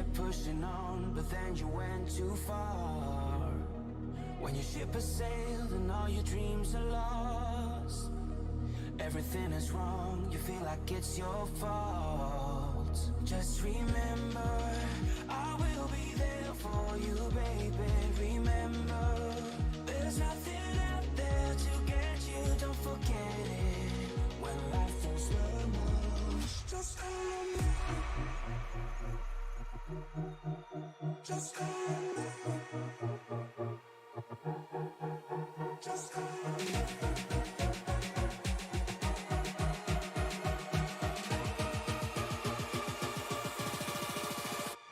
kept pushing on, but then you went too far. When your ship has sailed and all your dreams are lost, everything is wrong, you feel like it's your fault. Just remember, I will be there for you, baby. Remember, there's nothing out there to get you, don't forget it. When life throws lemons, just call me. Just call me. Just call me.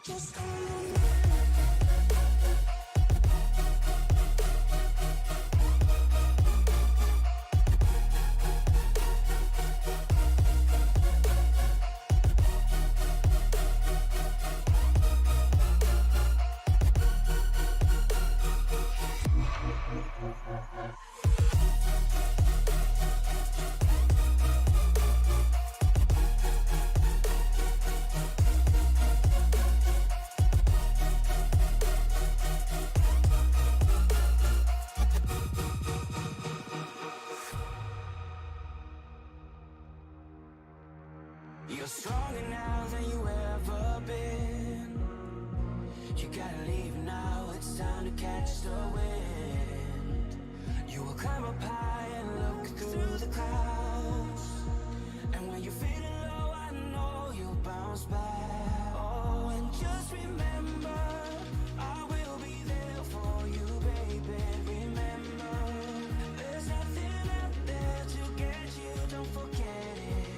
Just call me. You're stronger now than you ever been. You gotta leave now, it's time to catch the wind. You will climb up high and look through the clouds, and when you're feeling low, I know you'll bounce back. Oh, and just remember, I will be there for you, baby. Remember, there's nothing out there to get you, don't forget it.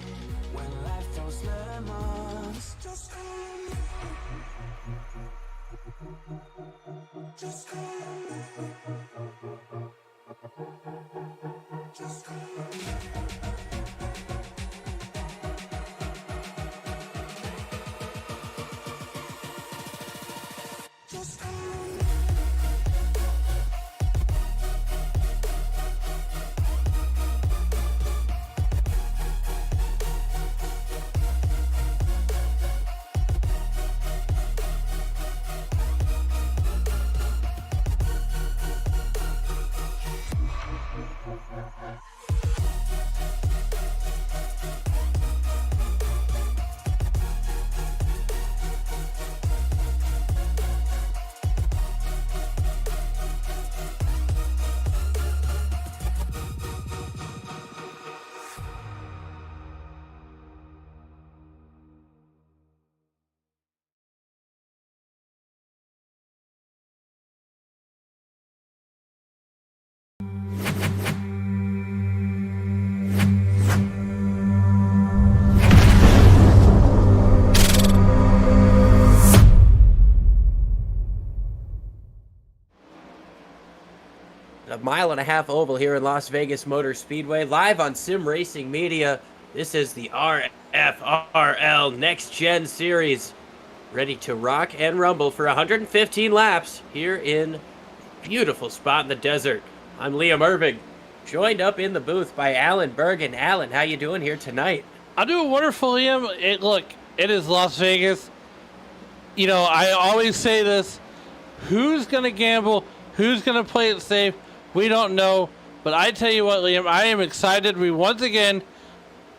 When life throws lemons, just call me. Just call me. Just call me. Just call me. A mile-and-a-half oval here in Las Vegas Motor Speedway, live on Sim Racing Media. This is the RFRL NextGen Series, ready to rock and rumble for 115 laps here in beautiful spot in the desert. I'm Liam Irving, joined up in the booth by Alan Bergen. Alan, how you doing here tonight? I'm doing wonderful, Liam. Look, it is Las Vegas. You know, I always say this: who's going to gamble? Who's going to play it safe? We don't know, but I tell you what, Liam, I am excited. We once again,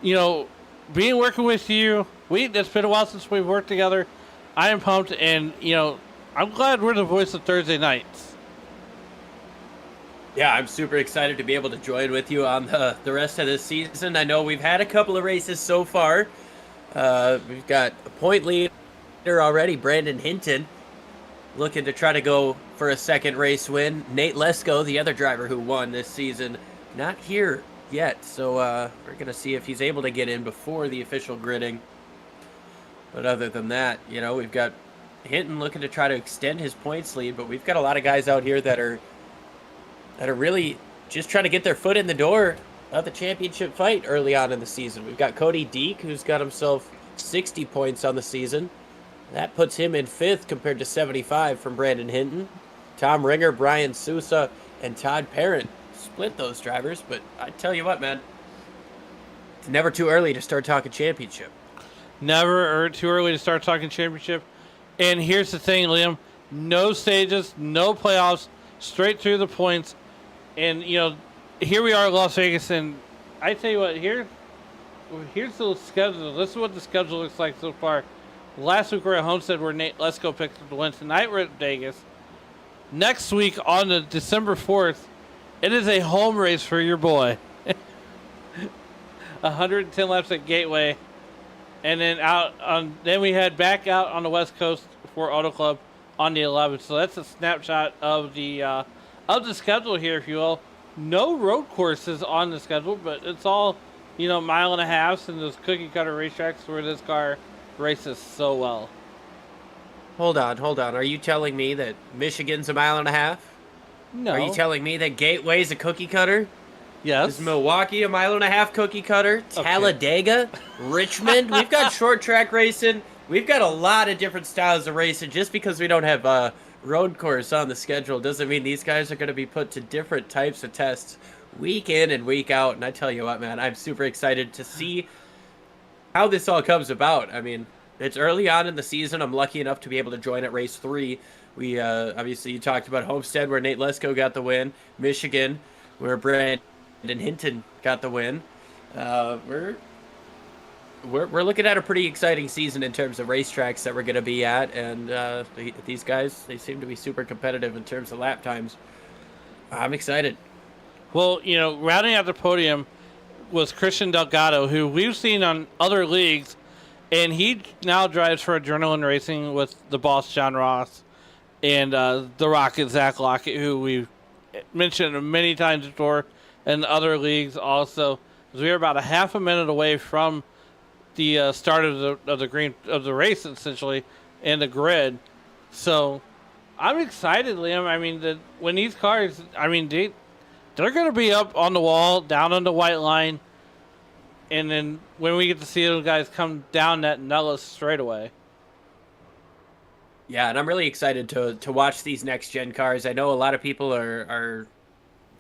working with you. It's been a while since we've worked together. I am pumped, and I'm glad we're the voice of Thursday nights. Yeah, I'm super excited to be able to join with you on the rest of this season. I know we've had a couple of races so far. We've got a point leader already, Brandon Hinton, looking to try to go for a second race win. Nate Lesko, the other driver who won this season, not here yet. So we're going to see if he's able to get in before the official gridding. But other than that, we've got Hinton looking to try to extend his points lead. But we've got a lot of guys out here that are really just trying to get their foot in the door of the championship fight early on in the season. We've got Cody Deek, who's got himself 60 points on the season. That puts him in 5th compared to 75 from Brandon Hinton. Tom Ringer, Brian Sousa, and Todd Parent split those drivers. But I tell you what, man, it's never too early to start talking championship. Never too early to start talking championship. And here's the thing, Liam. No stages, no playoffs, straight through the points. And, here we are in Las Vegas, and I tell you what, here's the schedule. This is what the schedule looks like so far. Last week we were at Homestead where Nate Lesko picked up the win. Tonight we're at Vegas. Next week on the December 4th, it is a home race for your boy. 110 laps at Gateway. And then we head back out on the West Coast for Auto Club on the 11th. So that's a snapshot of the schedule here, if you will. No road courses on the schedule, but it's all, mile and a halves and those cookie cutter racetracks where this car races so well. Hold on. Are you telling me that Michigan's a mile and a half? No. Are you telling me that Gateway's a cookie cutter? Yes. Is Milwaukee a mile and a half cookie cutter? Okay. Talladega? Richmond? We've got short track racing. We've got a lot of different styles of racing. Just because we don't have road course on the schedule doesn't mean these guys are going to be put to different types of tests week in and week out. And I tell you what, man, I'm super excited to see how this all comes about. I mean, it's early on in the season. I'm lucky enough to be able to join at race 3. We obviously, you talked about Homestead where Nate Lesko got the win. Michigan where Brandon Hinton got the win. We're looking at a pretty exciting season in terms of racetracks that we're going to be at, and these guys, they seem to be super competitive in terms of lap times. I'm excited. Well, rounding out the podium was Christian Delgado, who we've seen on other leagues, and he now drives for Adrenaline Racing with the boss John Ross and the Rocket Zach Lockett, who we've mentioned many times before, and other leagues also. We were about a half a minute away from the start of the race, essentially, and the grid. So I'm excited, Liam. I mean, when these cars, they're going to be up on the wall, down on the white line, and then when we get to see those guys come down that Nellis straightaway. Yeah, and I'm really excited to watch these next-gen cars. I know a lot of people are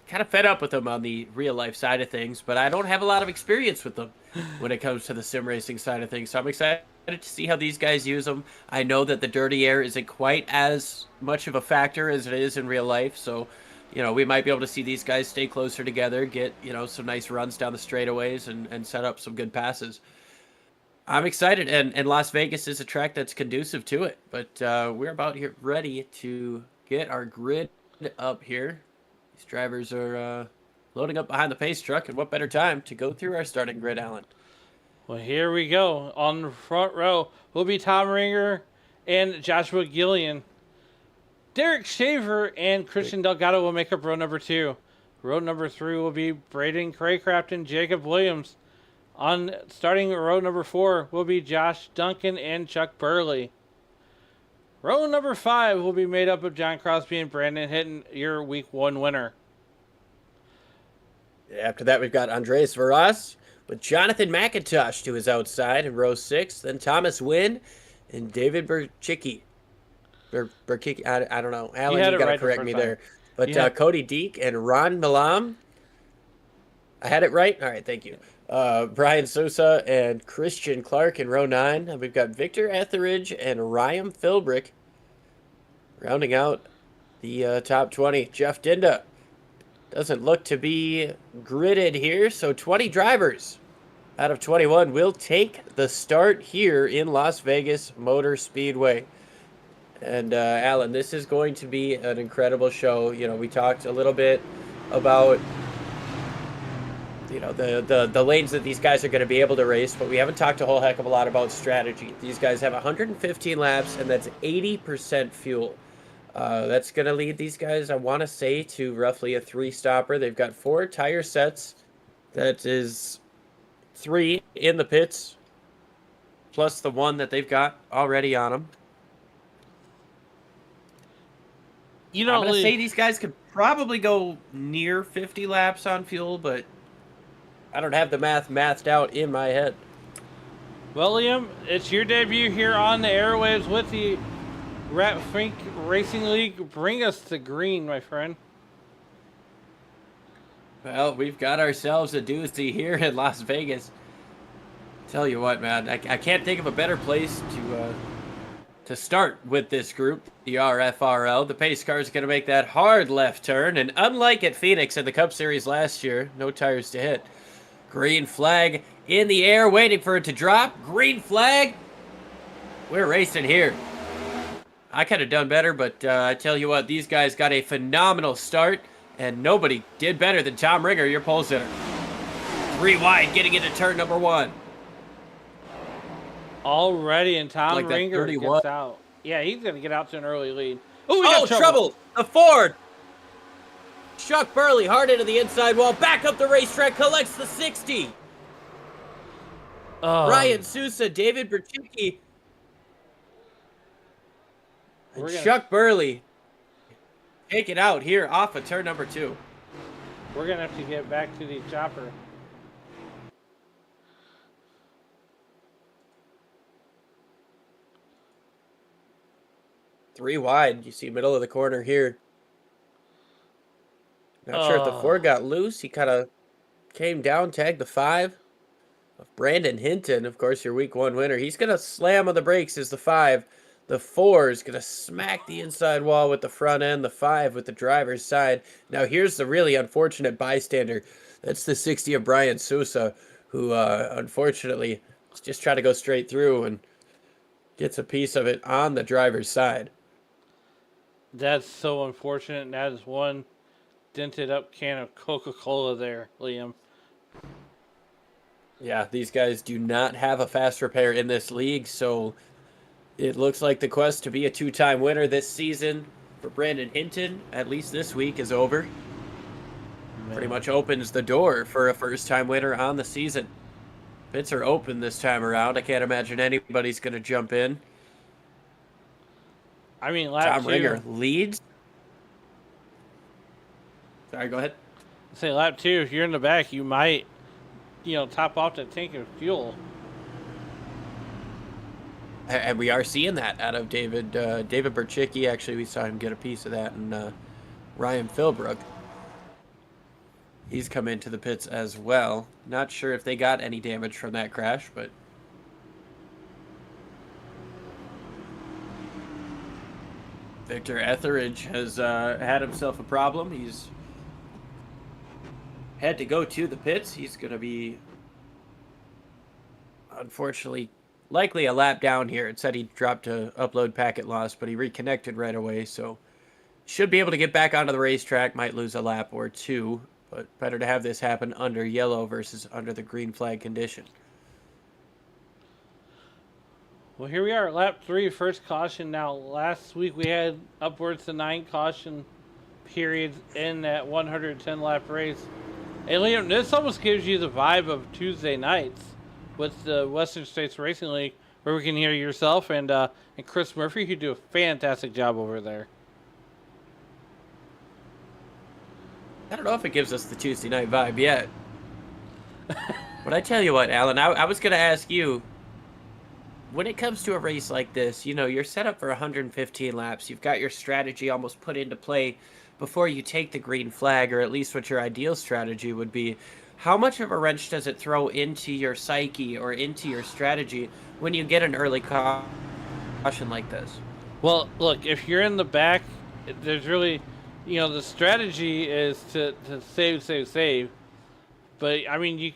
kind of fed up with them on the real-life side of things, but I don't have a lot of experience with them when it comes to the sim racing side of things. So I'm excited to see how these guys use them. I know that the dirty air isn't quite as much of a factor as it is in real life, so we might be able to see these guys stay closer together, get some nice runs down the straightaways, and set up some good passes. I'm excited, and Las Vegas is a track that's conducive to it. But we're about here ready to get our grid up here. These drivers are loading up behind the pace truck, and what better time to go through our starting grid, Alan? Well, here we go. On the front row will be Tom Ringer and Joshua Gillian. Derek Shaver and Christian Delgado will make up row number 2. Row number 3 will be Braden Craycraft and Jacob Williams. On starting row number 4 will be Josh Duncan and Chuck Burley. Row number 5 will be made up of John Crosby and Brandon Hinton, your week 1 winner. After that, we've got Andres Veras with Jonathan McIntosh to his outside in row 6. Then Thomas Wynn and David Burchicki. Burkicki, I don't know. Alan, you got to correct me there. But Cody Deek and Ron Milam. I had it right? All right, thank you. Brian Sosa and Christian Clark in row 9. And we've got Victor Etheridge and Ryan Philbrick rounding out the top 20. Jeff Dinda doesn't look to be gridded here, so 20 drivers out of 21 will take the start here in Las Vegas Motor Speedway. And Alan, this is going to be an incredible show. We talked a little bit about the lanes that these guys are going to be able to race, but we haven't talked a whole heck of a lot about strategy. These guys have 115 laps, and that's 80% fuel. That's going to lead these guys, I want to say, to roughly a 3-stopper. They've got 4 tire sets. That is 3 in the pits, plus the 1 that they've got already on them. I'm going to say these guys could probably go near 50 laps on fuel, but I don't have the mathed out in my head. Well, Liam, it's your debut here on the airwaves with the Ratfink Racing League. Bring us to green, my friend. Well, we've got ourselves a doozy here in Las Vegas. Tell you what, man, I can't think of a better place to start with this group, the RFRL. The pace car is going to make that hard left turn, and unlike at Phoenix in the Cup Series last year, no tires to hit. Green flag in the air, waiting for it to drop. Green flag. We're racing here. I could have done better, but I tell you what, these guys got a phenomenal start, and nobody did better than Tom Ringer, your pole sitter. 3 wide, getting into turn number 1. Already, and Tom Like that Ringer 31. gets out. Yeah, he's going to get out to an early lead. Ooh, we Oh, got trouble! The Ford! Chuck Burley, hard into the inside wall, back up the racetrack, collects the 60. Ryan Sousa, David Berchicki, and Chuck Burley take it out here off of turn number 2. We're going to have to get back to the chopper. Three wide. You see middle of the corner here. Not sure if the 4 got loose. He kind of came down, tagged the 5 of Brandon Hinton. Of course, your week 1 winner. He's going to slam on the brakes as the 5. The 4 is going to smack the inside wall with the front end. The 5 with the driver's side. Now, here's the really unfortunate bystander. That's the 60 of Brian Sousa, who unfortunately just trying to go straight through and gets a piece of it on the driver's side. That's so unfortunate. And that is one dented up can of Coca-Cola there, Liam. Yeah, these guys do not have a fast repair in this league, so it looks like the quest to be a 2-time winner this season for Brandon Hinton, at least this week, is over. Man. Pretty much opens the door for a first-time winner on the season. Pits are open this time around. I can't imagine anybody's going to jump in. I mean, lap 2. Tom Ringer leads. Sorry, go ahead. Say lap 2, if you're in the back, you might, top off that tank of fuel. And we are seeing that out of David Berchicki. Actually, we saw him get a piece of that, and Ryan Philbrook. He's come into the pits as well. Not sure if they got any damage from that crash, but Victor Etheridge has had himself a problem. He's had to go to the pits. He's going to be, unfortunately, likely a lap down here. It said he dropped a upload packet loss, but he reconnected right away, so should be able to get back onto the racetrack. Might lose a lap or 2, but better to have this happen under yellow versus under the green flag condition. Well, here we are, lap 3, first caution. Now, last week we had upwards to 9 caution periods in that 110-lap race. And Liam, this almost gives you the vibe of Tuesday nights with the Western States Racing League, where we can hear yourself and Chris Murphy, who do a fantastic job over there. I don't know if it gives us the Tuesday night vibe yet. But I tell you what, Alan, I was going to ask you, when it comes to a race like this, you're set up for 115 laps. You've got your strategy almost put into play before you take the green flag, or at least what your ideal strategy would be. How much of a wrench does it throw into your psyche or into your strategy when you get an early caution like this? Well, look, if you're in the back, there's really, the strategy is to save. But, I mean,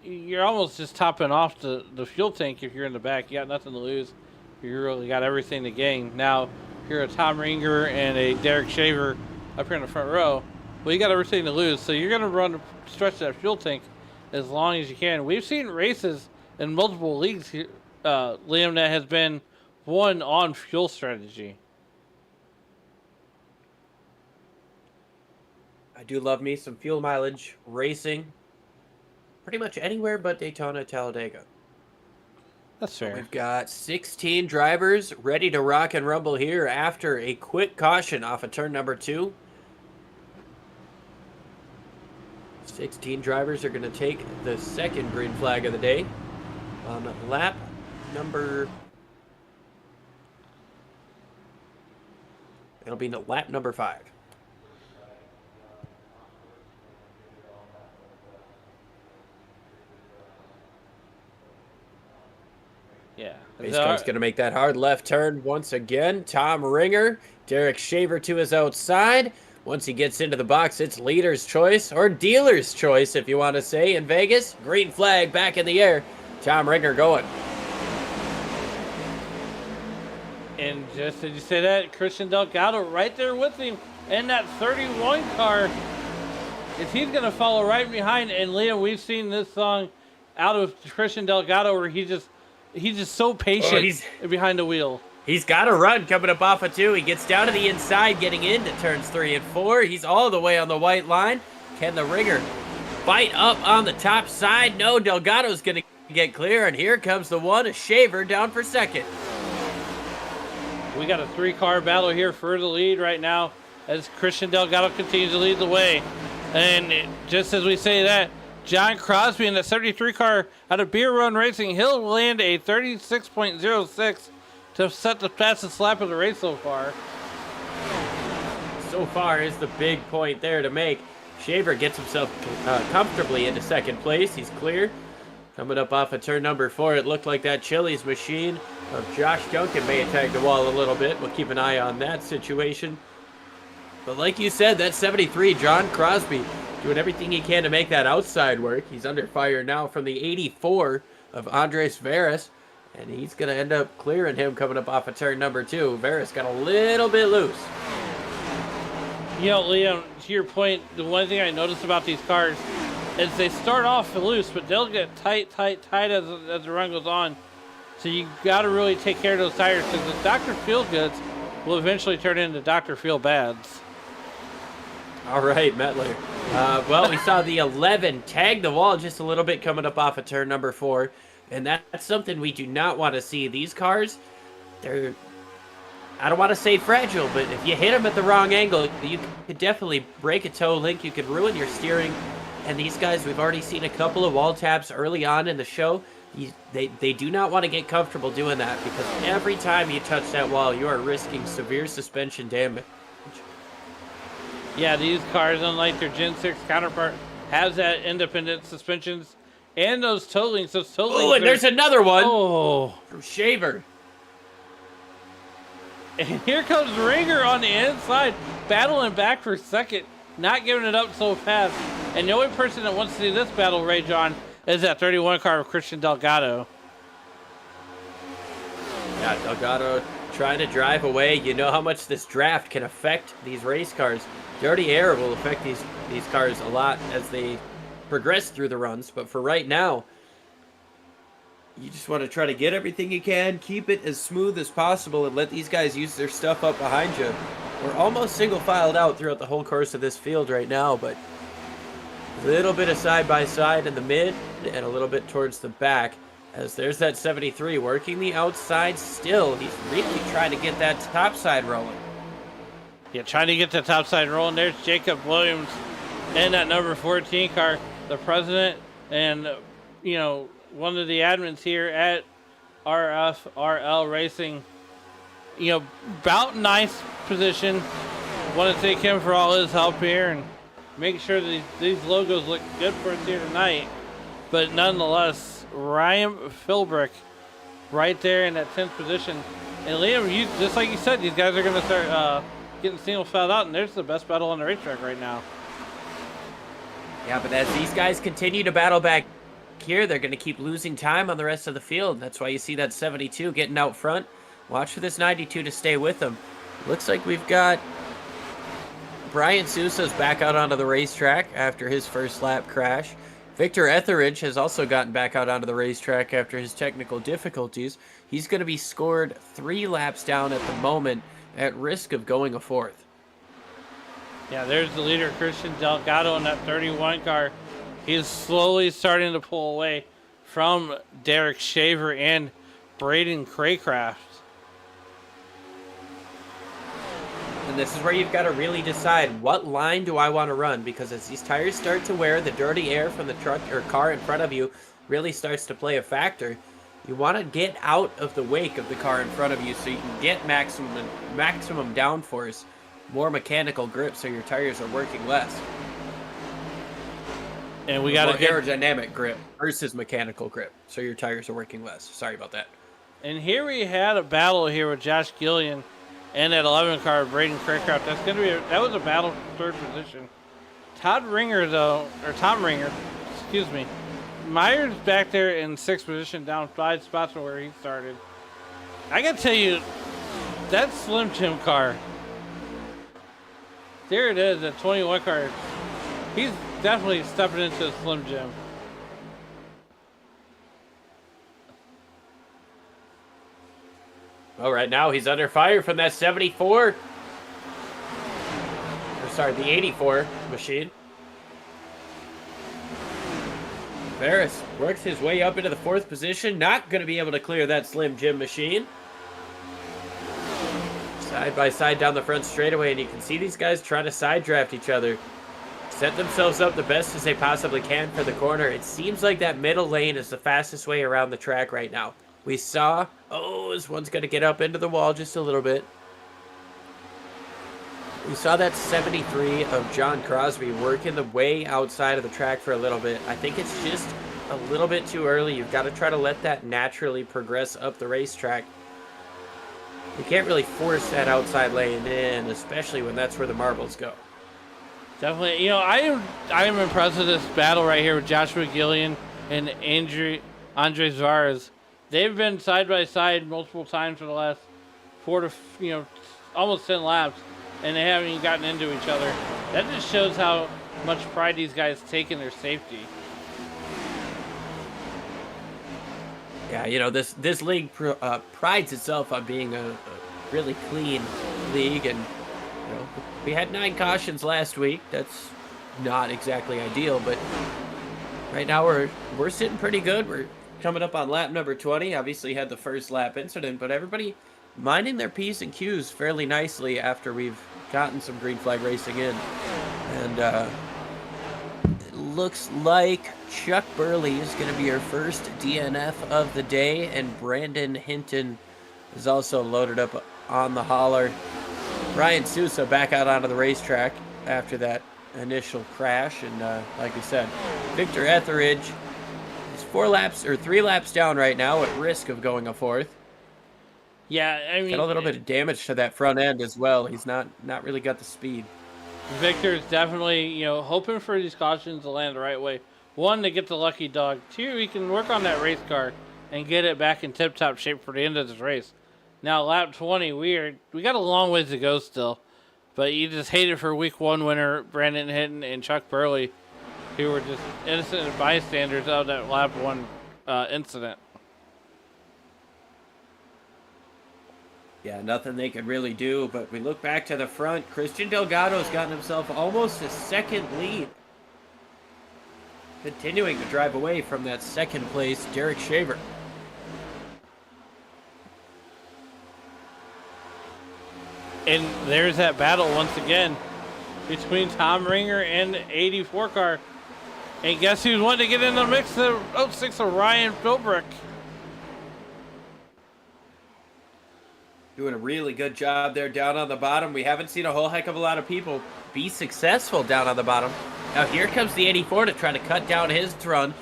you're almost just topping off the fuel tank if you're in the back. You got nothing to lose. You really got everything to gain. Now, if you're a Tom Ringer and a Derek Shaver up here in the front row, well, you got everything to lose. So you're going to stretch that fuel tank as long as you can. We've seen races in multiple leagues here, Liam, that has been won on fuel strategy. I do love me some fuel mileage racing. Pretty much anywhere but Daytona, Talladega. That's fair. We've got 16 drivers ready to rock and rumble here after a quick caution off of turn number 2. 16 drivers are going to take the second green flag of the day on lap number... It'll be lap number 5. Yeah. Race car's going to make that hard left turn once again. Tom Ringer, Derek Shaver to his outside. Once he gets into the box, it's leader's choice, or dealer's choice, if you want to say, in Vegas. Green flag back in the air. Tom Ringer going. And just as you say that, Christian Delgado right there with him in that 31 car. If he's going to follow right behind, and Liam, we've seen this song out of Christian Delgado where he's just so patient behind the wheel. He's got a run coming up off of 2. He gets down to the inside, getting into turns 3 and 4. He's all the way on the white line. Can the Ringer bite up on the top side? No, Delgado's going to get clear, and here comes the one, a Shaver down for second. We got a 3-car battle here for the lead right now as Christian Delgado continues to lead the way. And just as we say that, John Crosby in the 33 car out of Beer Run Racing, he'll land a 36.06 to set the fastest lap of the race so far. So far is the big point there to make. Shaver gets himself comfortably into second place. He's clear. Coming up off of turn number 4, it looked like that Chili's machine of Josh Duncan may have tagged the wall a little bit. We'll keep an eye on that situation. But like you said, that 73, John Crosby, doing everything he can to make that outside work. He's under fire now from the 84 of Andres Veras, and he's going to end up clearing him coming up off of turn number 2. Veras got a little bit loose. You know, Liam, to your point, the one thing I noticed about these cars is they start off loose, but they'll get tight as the run goes on. So you got to really take care of those tires, because the Dr. Feelgoods will eventually turn into Dr. Feelbads. All right, Metler. Well, we saw the 11 tag the wall just a little bit coming up off of turn number 4, and that's something we do not want to see. These cars, they're, I don't want to say fragile, but if you hit them at the wrong angle, you could definitely break a toe link. You could ruin your steering. And these guys, we've already seen a couple of wall taps early on in the show. They do not want to get comfortable doing that, because every time you touch that wall, you are risking severe suspension damage. Yeah, these cars, unlike their Gen 6 counterpart, has that independent suspensions and those toe links. Oh, and there's another one. Oh, from Shaver. And here comes Ringer on the inside, battling back for second, not giving it up so fast. And the only person that wants to see this battle rage on is that 31 car of Christian Delgado. Yeah, Delgado trying to drive away. You know how much this draft can affect these race cars. Dirty air will affect these cars a lot as they progress through the runs. But for right now, you just want to try to get everything you can, keep it as smooth as possible, and let these guys use their stuff up behind you. We're almost single-filed out throughout the whole course of this field right now, but a little bit of side-by-side in the mid and a little bit towards the back, as there's that 73 working the outside still. He's really trying to get that top side rolling. Yeah, trying to get the top side rolling. There's Jacob Williams in that number 14 car, the president and, you know, one of the admins here at RFRL Racing. You know, about ninth position. Want to thank him for all his help here and make sure that these logos look good for us here tonight. But nonetheless, Ryan Philbrick right there in that 10th position. And Liam, you just like you said, these guys are going to start getting single filed out, and there's the best battle on the racetrack right now. Yeah, but as these guys continue to battle back here, they're going to keep losing time on the rest of the field. That's why you see that 72 getting out front. Watch for this 92 to stay with them. Looks like we've got Brian Sousa's back out onto the racetrack after his first lap crash. Victor Etheridge has also gotten back out onto the racetrack after his technical difficulties. He's going to be scored 3 laps down at the moment, at risk of going a 4th. Yeah, there's the leader, Christian Delgado, in that 31 car. He's slowly starting to pull away from Derek Shaver and Braden Craycraft. And this is where you've got to really decide, what line do I want to run? Because as these tires start to wear, the dirty air from the truck or car in front of you really starts to play a factor. You want to get out of the wake of the car in front of you so you can get maximum downforce, more mechanical grip, so your tires are working less. And we got to get aerodynamic grip versus mechanical grip, so your tires are working less. Sorry about that. And here we had a battle here with Josh Gillian and that 11 car, Braden Craycraft. That's going to be that was a battle for third position. Tom Ringer, excuse me. Myers back there in sixth position, down 5 spots from where he started. I got to tell you, that Slim Jim car, there it is, that 21 car. He's definitely stepping into the Slim Jim. Well, right now he's under fire from that 74. Or sorry, the 84 machine. Ferris works his way up into the 4th position. Not going to be able to clear that Slim Jim machine. Side by side down the front straightaway, and you can see these guys trying to side draft each other. Set themselves up the best as they possibly can for the corner. It seems like that middle lane is the fastest way around the track right now. We saw, this one's going to get up into the wall just a little bit. We saw that 73 of John Crosby working the way outside of the track for a little bit. I think it's just a little bit too early. You've got to try to let that naturally progress up the racetrack. You can't really force that outside lane in, especially when that's where the marbles go. Definitely. You know, I am impressed with this battle right here with Joshua Gillian and Andre Zvares. They've been side by side multiple times for the last 4 to, almost 10 laps, and they haven't even gotten into each other. That just shows how much pride these guys take in their safety. Yeah, this league prides itself on being a really clean league, and we had 9 cautions last week. That's not exactly ideal, but right now we're sitting pretty good. We're coming up on lap number 20. Obviously had the first lap incident, but everybody minding their P's and Q's fairly nicely after we've gotten some green flag racing in. And it looks like Chuck Burley is going to be our first DNF of the day, and Brandon Hinton is also loaded up on the hauler. Ryan Sousa back out onto the racetrack after that initial crash, and like we said, Victor Etheridge is 3 laps down right now at risk of going a 4th. Yeah, I mean, got a little bit of damage to that front end as well. He's not really got the speed. Victor's definitely, hoping for these cautions to land the right way. 1, to get the lucky dog. 2, he can work on that race car and get it back in tip-top shape for the end of this race. Now, lap 20, we got a long ways to go still, but you just hate it for week 1 winner Brandon Hinton and Chuck Burley, who were just innocent bystanders of that lap 1 incident. Yeah, nothing they could really do, but we look back to the front. Christian Delgado's gotten himself almost a 2nd lead. Continuing to drive away from that 2nd place, Derek Shaver. And there's that battle once again between Tom Ringer and 84 car. And guess who's wanting to get in the mix? The 06 of Ryan Philbrick. Doing a really good job there down on the bottom. We haven't seen a whole heck of a lot of people be successful down on the bottom. Now here comes the 84 to try to cut down his run.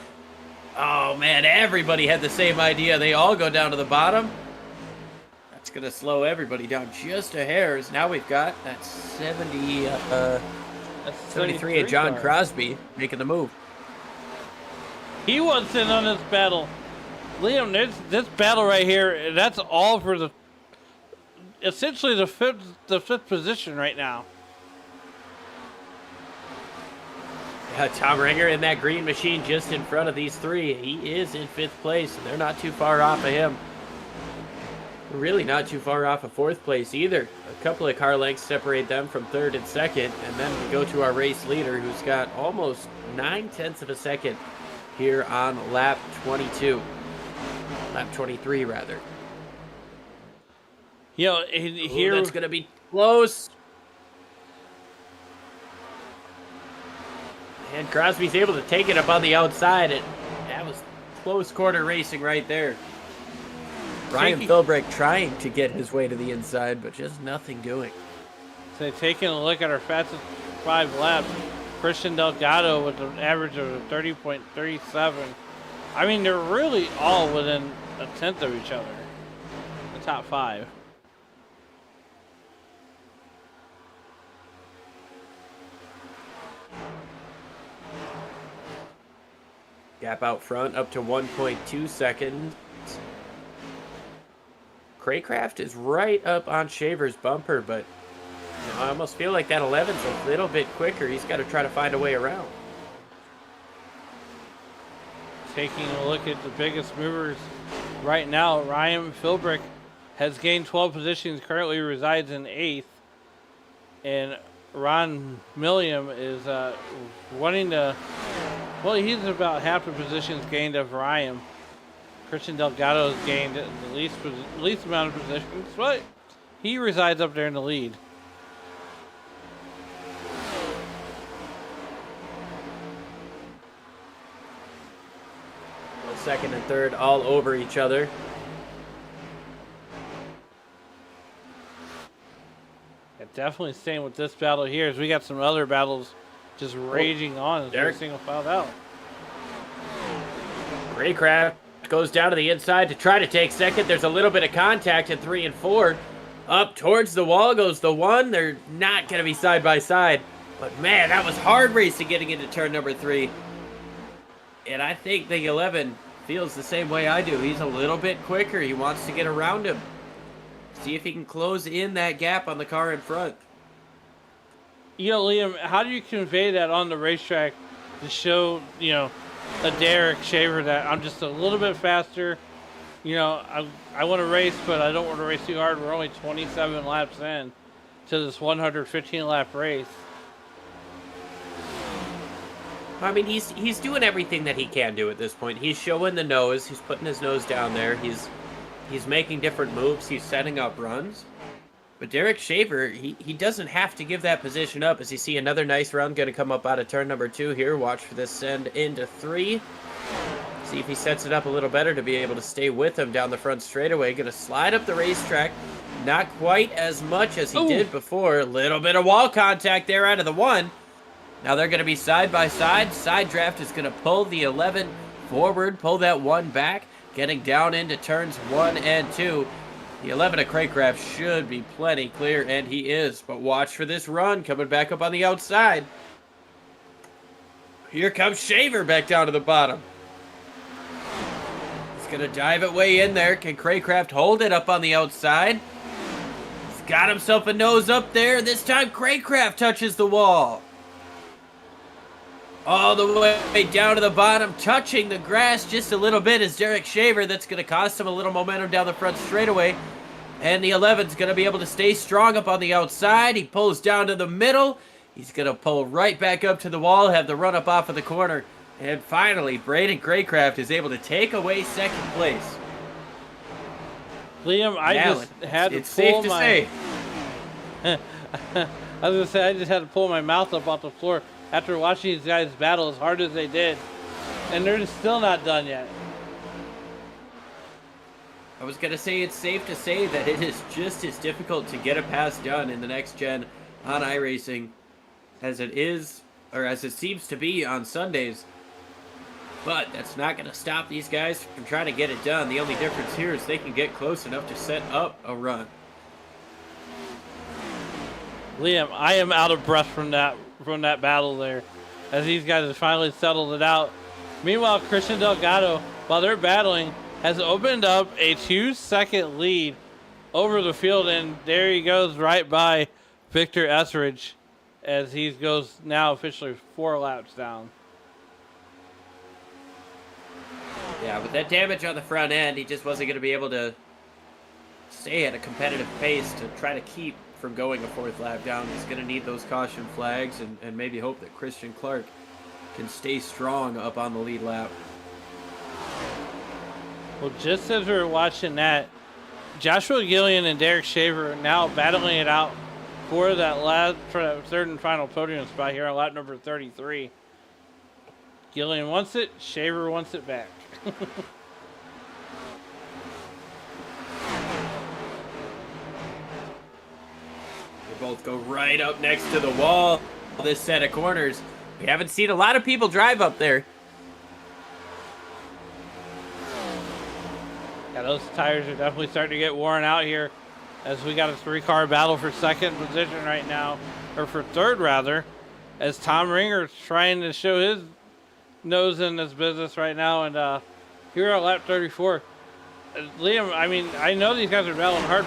Oh man, everybody had the same idea. They all go down to the bottom. That's going to slow everybody down just a hair. As now we've got that 73 of John Crosby making the move. He wants in on this battle. Liam, there's this battle right here. That's all for essentially the fifth position right now. Yeah, Tom Ringer in that green machine just in front of these 3. He is in 5th place, and they're not too far off of him. Really not too far off of 4th place either. A couple of car lengths separate them from 3rd and 2nd, and then we go to our race leader, who's got almost 9/10 of a second here on lap 22. Lap 23, rather. Here that's going to be close. And Crosby's able to take it up on the outside. That was close quarter racing right there. Ryan Philbrick trying to get his way to the inside, but just nothing doing. So taking a look at our fastest 5 laps, Christian Delgado with an average of 30.37. I mean, they're really all within a tenth of each other. the top 5. Gap out front up to 1.2 seconds. Craycraft is right up on Shaver's bumper, but you know, I almost feel like that 11's a little bit quicker. He's got to try to find a way around. Taking a look at the biggest movers right now, Ryan Philbrick has gained 12 positions, currently resides in 8th. And Ron Milliam is wanting to, well, he's about half the positions gained of Ryan. Christian Delgado has gained the least amount of positions, but he resides up there in the lead. Well, second and third all over each other. Yeah, definitely staying with this battle here as we got some other battles just raging on as we're single filed out. Craycraft goes down to the inside to try to take second. There's a little bit of contact at 3 and 4. Up towards the wall goes the 1. They're not going to be side by side. But man, that was hard racing getting into turn number 3. And I think the 11 feels the same way I do. He's a little bit quicker. He wants to get around him. See if he can close in that gap on the car in front. You know, Liam, how do you convey that on the racetrack to show, you know, a Derek Shaver that I'm just a little bit faster? You know, I want to race, but I don't want to race too hard. We're only 27 laps in to this 115 lap race. I mean, he's doing everything that he can do at this point. He's showing the nose. He's putting his nose down there. He's making different moves. He's setting up runs. But Derek Shaver, he doesn't have to give that position up. As you see another nice run going to come up out of turn number 2 here. Watch for this send into 3. See if he sets it up a little better to be able to stay with him down the front straightaway. Going to slide up the racetrack. Not quite as much as he did before. A little bit of wall contact there out of the 1. Now they're going to be side by side. Side draft is going to pull the 11 forward, pull that 1 back. Getting down into turns 1 and 2. The 11 of Craycraft should be plenty clear, and he is. But watch for this run coming back up on the outside. Here comes Shaver back down to the bottom. He's going to dive it way in there. Can Craycraft hold it up on the outside? He's got himself a nose up there. This time Craycraft touches the wall. All the way down to the bottom, touching the grass just a little bit is Derek Shaver. That's going to cost him a little momentum down the front straightaway. And the 11's going to be able to stay strong up on the outside. He pulls down to the middle. He's going to pull right back up to the wall, have the run up off of the corner. And finally, Braden Craycraft is able to take away second place. Liam, I just had to pull my... I was going to say, I just had to pull my mouth up off the floor after watching these guys battle as hard as they did. And they're still not done yet. I was going to say it's safe to say that it is just as difficult to get a pass done in the next gen on iRacing as it is, or as it seems to be on Sundays. But that's not going to stop these guys from trying to get it done. The only difference here is they can get close enough to set up a run. Liam, I am out of breath from that battle there, as these guys have finally settled it out. Meanwhile, Christian Delgado, while they're battling, has opened up a 2-second lead over the field, and there he goes right by Victor Etheridge, as he goes now officially 4 laps down. Yeah, with that damage on the front end, he just wasn't going to be able to stay at a competitive pace to try to keep from going a 4th lap down. He's going to need those caution flags and maybe hope that Christian Clark can stay strong up on the lead lap. Well, just as we were watching that, Joshua Gillian and Derek Shaver are now battling it out for that 3rd and final podium spot here on lap number 33. Gillian wants it, Shaver wants it back. Both go right up next to the wall. This set of corners. We haven't seen a lot of people drive up there. Yeah, those tires are definitely starting to get worn out here, as we got a 3-car battle for second position right now, or for third rather, as Tom Ringer's trying to show his nose in this business right now. And here at lap 34, Liam, I mean, I know these guys are battling hard,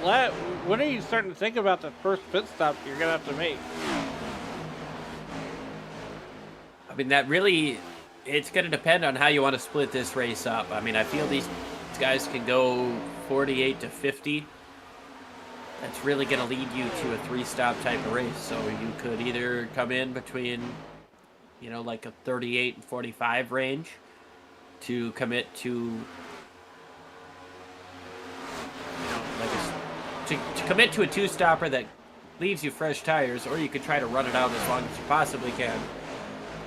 but when are you starting to think about the first pit stop you're gonna have to make? I mean, that really, it's going to depend on how you want to split this race up. I mean, I feel these guys can go 48 to 50. That's really going to lead you to a 3-stop type of race. So you could either come in between, you know, like a 38 and 45 range to commit to, you know, like to commit to a 2-stopper that leaves you fresh tires, or you could try to run it out as long as you possibly can.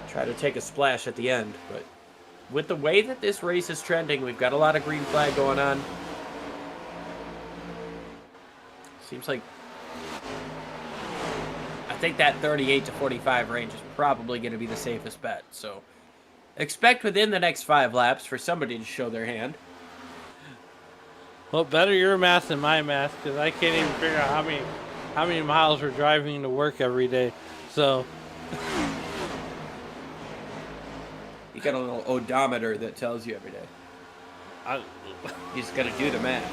Try to take a splash at the end. But with the way that this race is trending, we've got a lot of green flag going on. Seems like I think that 38 to 45 range is probably going to be the safest bet. So expect within the next 5 laps for somebody to show their hand. Well, better your math than my math, because I can't even figure out how many miles we're driving to work every day. So You got a little odometer that tells you every day. You just got to do the math.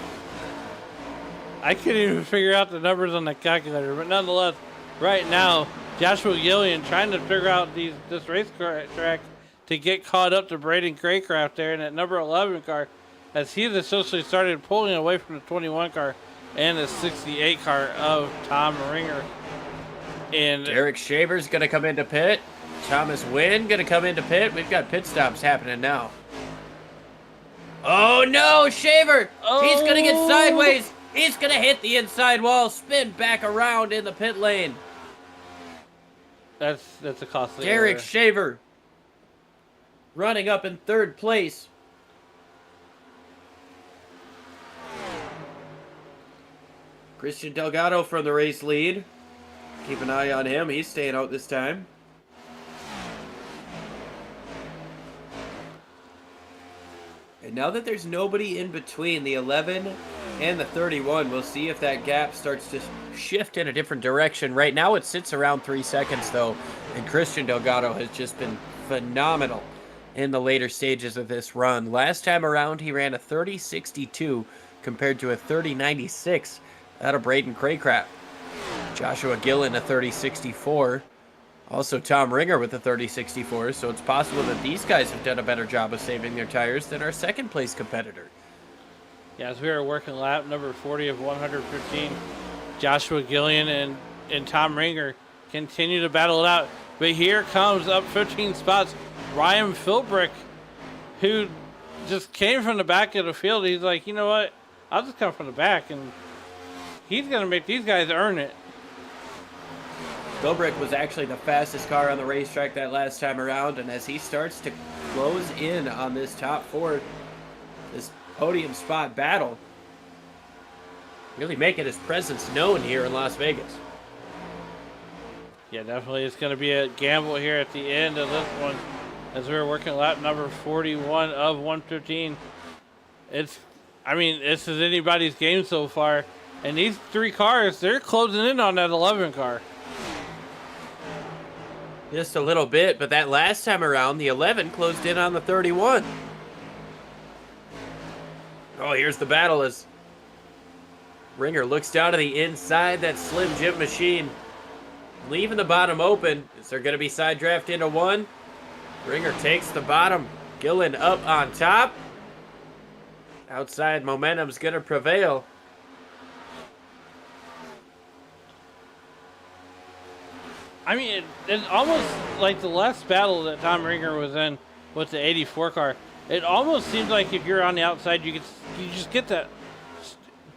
I couldn't even figure out the numbers on the calculator, but nonetheless, right now, Joshua Gillian trying to figure out this race track to get caught up to Braden Craycraft there in that number 11 car, as he's essentially started pulling away from the 21 car and the 68 car of Tom Ringer. And Derek Shaver's going to come into pit. Thomas Wynn going to come into pit. We've got pit stops happening now. Oh, no, Shaver. He's going to get sideways. He's going to hit the inside wall, spin back around in the pit lane. That's a costly Derek error. Shaver running up in 3rd place. Christian Delgado from the race lead. Keep an eye on him. He's staying out this time. And now that there's nobody in between the 11 and the 31, we'll see if that gap starts to shift in a different direction. Right now it sits around 3 seconds, though, and Christian Delgado has just been phenomenal in the later stages of this run. Last time around, he ran a 30.62 compared to a 30.96 out of Braden Craycraft. Joshua Gillen a 30.64. Also Tom Ringer with a 30.64, so it's possible that these guys have done a better job of saving their tires than our 2nd place competitor. Yeah, as we are working lap number 40 of 115, Joshua Gillian and Tom Ringer continue to battle it out. But here comes up 15 spots, Ryan Philbrick, who just came from the back of the field. He's like, you know what? I'll just come from the back, and he's going to make these guys earn it. Philbrick was actually the fastest car on the racetrack that last time around, and as he starts to close in on this top 4, this podium spot battle, really making his presence known here in Las Vegas. Yeah, definitely. It's going to be a gamble here at the end of this one, as we're working lap number 41 of 115. This is anybody's game so far. And these 3 cars, they're closing in on that 11 car. Just a little bit, but that last time around, the 11 closed in on the 31. Oh, here's the battle as Ringer looks down to the inside, that Slim Jim machine, leaving the bottom open. Is there going to be side draft into 1? Ringer takes the bottom. Gillen up on top. Outside momentum's going to prevail. I mean, it's almost like the last battle that Tom Ringer was in with the 84 car. It almost seems like if you're on the outside, you just get that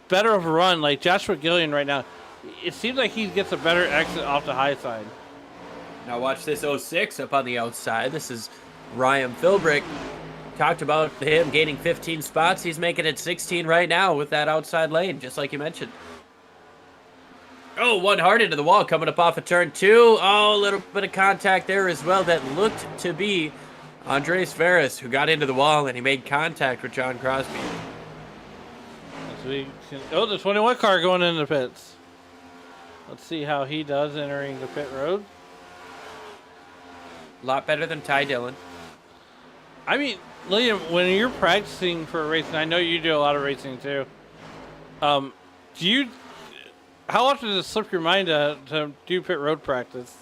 better of a run. Like Joshua Gillian right now, it seems like he gets a better exit off the high side. Now watch this 06 up on the outside. This is Ryan Philbrick. Talked about him gaining 15 spots. He's making it 16 right now with that outside lane, just like you mentioned. Oh, one hard into the wall coming up off of turn 2. Oh, a little bit of contact there as well. That looked to be Andres Ferris, who got into the wall and he made contact with John Crosby. Oh, the 21 car going into the pits. Let's see how he does entering the pit road. A lot better than Ty Dillon. I mean, Liam, when you're practicing for racing, I know you do a lot of racing too. How often does it slip your mind to do pit road practice?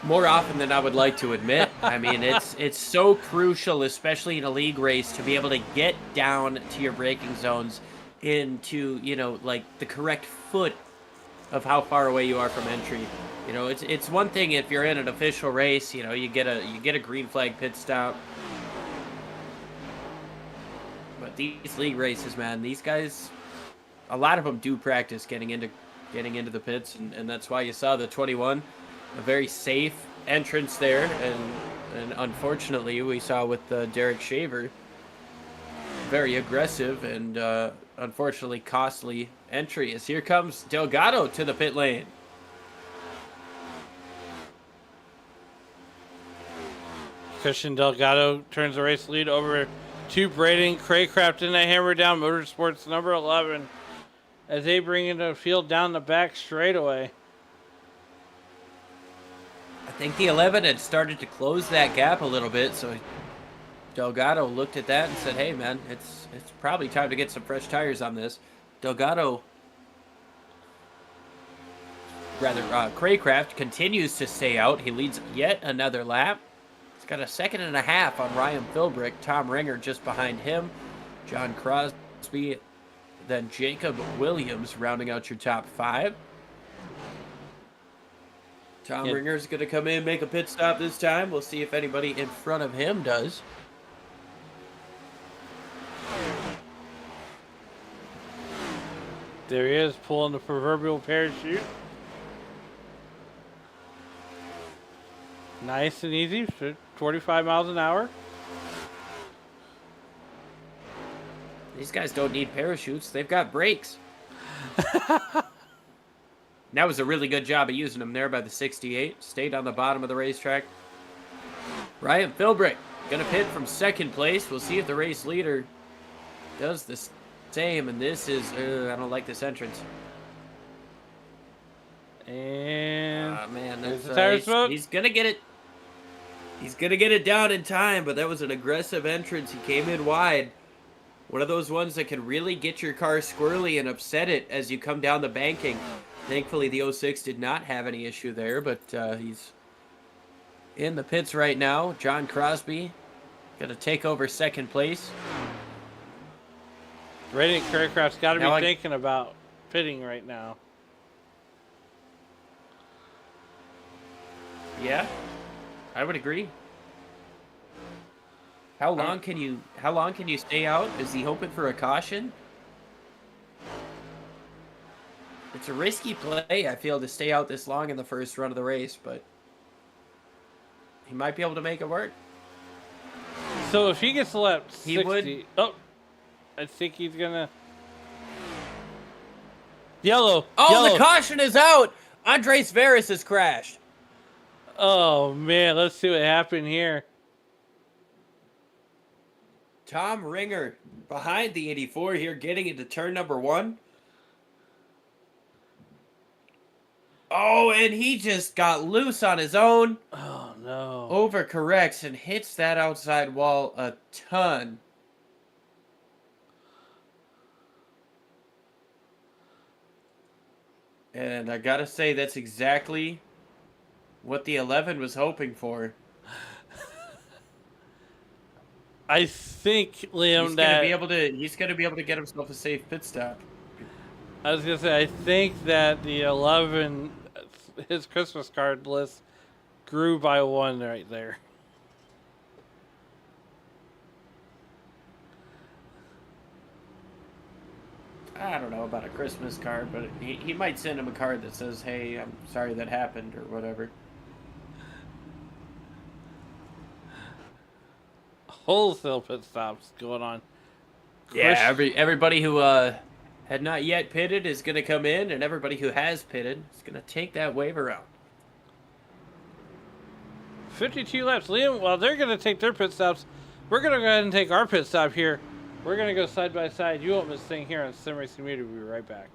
More often than I would like to admit. I mean, it's so crucial, especially in a league race, to be able to get down to your braking zones into, like the correct foot of how far away you are from entry. It's one thing if you're in an official race, you get a green flag pit stop. But these league races, man, these guys, a lot of them do practice getting into the pits, and that's why you saw the 21, a very safe entrance there, and unfortunately we saw with Derek Shaver, very aggressive and unfortunately costly entry. As here comes Delgado to the pit lane. Christian Delgado turns the race lead over to Braden Craycraft in the Hammer Down Motorsports number 11 as they bring into the field down the back straightaway. I think the 11 had started to close that gap a little bit, so Delgado looked at that and said, hey man, it's probably time to get some fresh tires on this. Craycraft continues to stay out. He leads yet another lap. He's got a 2.5 seconds on Ryan Philbrick. Tom Ringer just behind him. John Crosby, then Jacob Williams rounding out your top 5. Tom Ringer's going to come in, make a pit stop this time. We'll see if anybody in front of him does. There he is, pulling the proverbial parachute. Nice and easy, 45 miles an hour. These guys don't need parachutes. They've got brakes. That was a really good job of using them there by the 68. Stayed on the bottom of the racetrack. Ryan Philbrick going to pit from second place. We'll see if the race leader does the same. And this is, I don't like this entrance. And man, there's the tire smoke. He's going to get it. He's going to get it down in time, but that was an aggressive entrance. He came in wide. One of those ones that can really get your car squirrely and upset it as you come down the banking. Thankfully, the 06 did not have any issue there, but he's in the pits right now. John Crosby going to take over second place. Braden Craycraft's got to be thinking about pitting right now. Yeah, I would agree. How long can you stay out? Is he hoping for a caution? It's a risky play, I feel, to stay out this long in the first run of the race, but he might be able to make it work. So if he gets to lap 60, he would. Oh, I think he's gonna. Yellow. Oh, yellow. The caution is out. Andres Veras has crashed. Oh man, let's see what happened here. Tom Ringer behind the 84 here, getting into turn number 1. Oh, and he just got loose on his own. Oh, no. Overcorrects and hits that outside wall a ton. And I gotta say, that's exactly what the 11 was hoping for. I think, Liam, he's gonna be able to get himself a safe pit stop. I was gonna say, I think that the 11, his Christmas card list grew by 1 right there. I don't know about a Christmas card, but he might send him a card that says, hey, I'm sorry that happened, or whatever. Wholesale pit stops going on. Yeah, everybody who had not yet pitted is going to come in, and everybody who has pitted is going to take that waiver out. 52 laps. Liam, while they're going to take their pit stops, we're going to go ahead and take our pit stop here We're going to go side by side. You won't miss a thing here on Sim Racing Media. We'll be right back.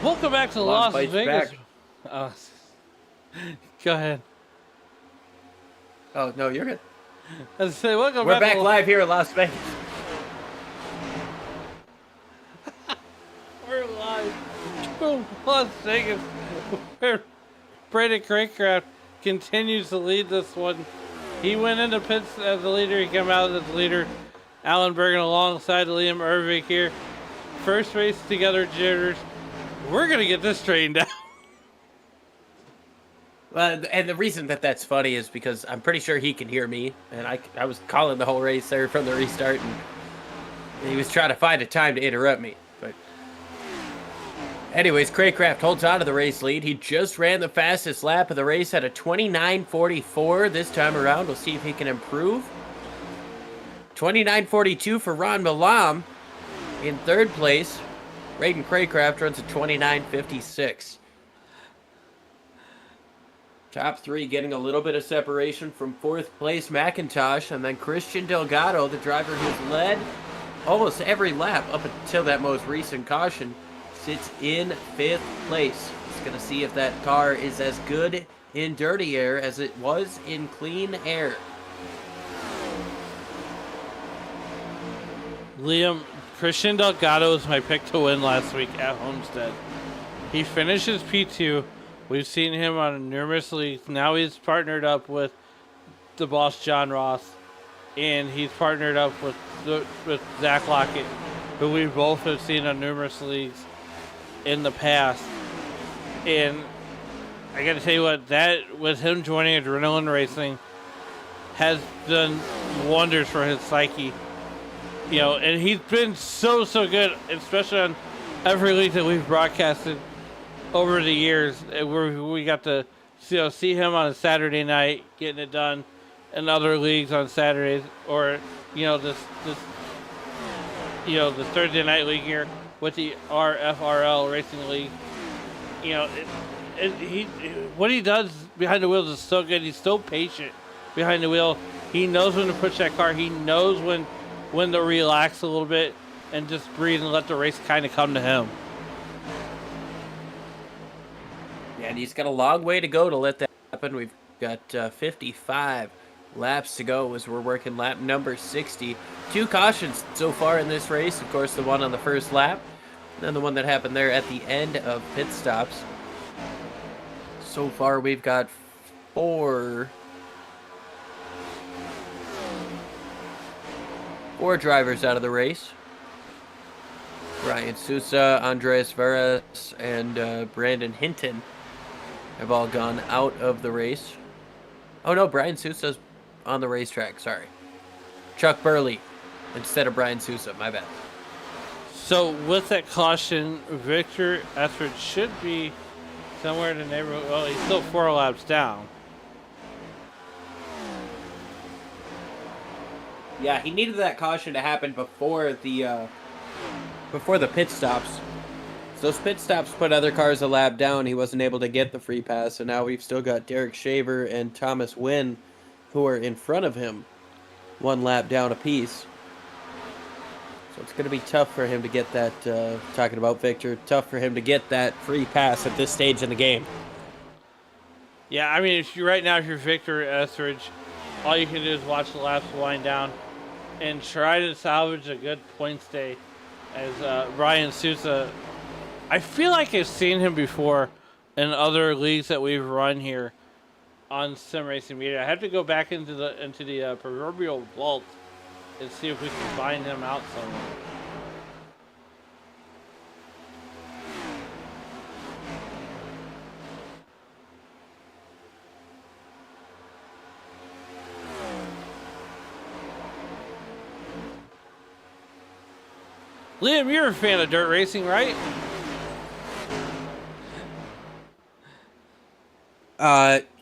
Welcome back to Long Las fights Vegas. back. Go ahead. Oh, no, you're good. I say, welcome We're back back live here in Las Vegas. We're live from Las Vegas, where Brandon Craycraft continues to lead this one. He went into pits as the leader. He came out as the leader. Alan Bergen alongside Liam Ervik here. First race together, jitters. We're going to get this straightened out. And the reason that that's funny is because I'm pretty sure he can hear me. And I was calling the whole race there from the restart. And he was trying to find a time to interrupt me. But anyways, Craycraft holds on to the race lead. He just ran the fastest lap of the race at a 29:44 this time around. We'll see if he can improve. 29:42 for Ron Malam in third place. Braden Craycraft runs a 29:56. Top three getting a little bit of separation from fourth place McIntosh, and then Christian Delgado, the driver who's led almost every lap up until that most recent caution, sits in fifth place. He's going to see if that car is as good in dirty air as it was in clean air. Liam, Christian Delgado was my pick to win last week at Homestead. He finishes P2. We've seen him on numerous leagues. Now he's partnered up with the boss, John Ross, and he's partnered up with Zach Lockett, who we both have seen on numerous leagues in the past. And I got to tell you what, that with him joining Adrenaline Racing has done wonders for his psyche. You know, and he's been so good, especially on every league that we've broadcasted over the years, where we got to see him on a Saturday night getting it done, in other leagues on Saturdays, or this the Thursday night league here with the RFRL Racing League. What he does behind the wheels is so good. He's so patient behind the wheel. He knows when to push that car. He knows when to relax a little bit and just breathe and let the race kind of come to him. Yeah, and he's got a long way to go to let that happen. We've got 55 laps to go as we're working lap number 60. 2 cautions so far in this race. Of course, the one on the first lap, and then the one that happened there at the end of pit stops. So far, we've got 4 drivers out of the race. Ryan Sousa, Andres Veras, and Brandon Hinton have all gone out of the race. Oh no, Brian Sousa's on the racetrack, sorry. Chuck Burley instead of Brian Sousa, my bad. So with that caution, Victor Etheridge should be somewhere in the neighborhood. Well, he's still 4 laps down. Yeah, he needed that caution to happen before the pit stops. So those pit stops put other cars a lap down. He wasn't able to get the free pass, and now we've still got Derek Shaver and Thomas Wynn, who are in front of him, 1 lap down apiece. So it's going to be tough for him to get that, talking about Victor, tough for him to get that free pass at this stage in the game. Yeah, I mean, if you're Victor Etheridge, all you can do is watch the laps wind down and try to salvage a good points day. As Brian Sousa, I feel like I've seen him before in other leagues that we've run here on Sim Racing Media. I have to go back into the proverbial vault and see if we can find him out somewhere. Liam, you're a fan of dirt racing, right?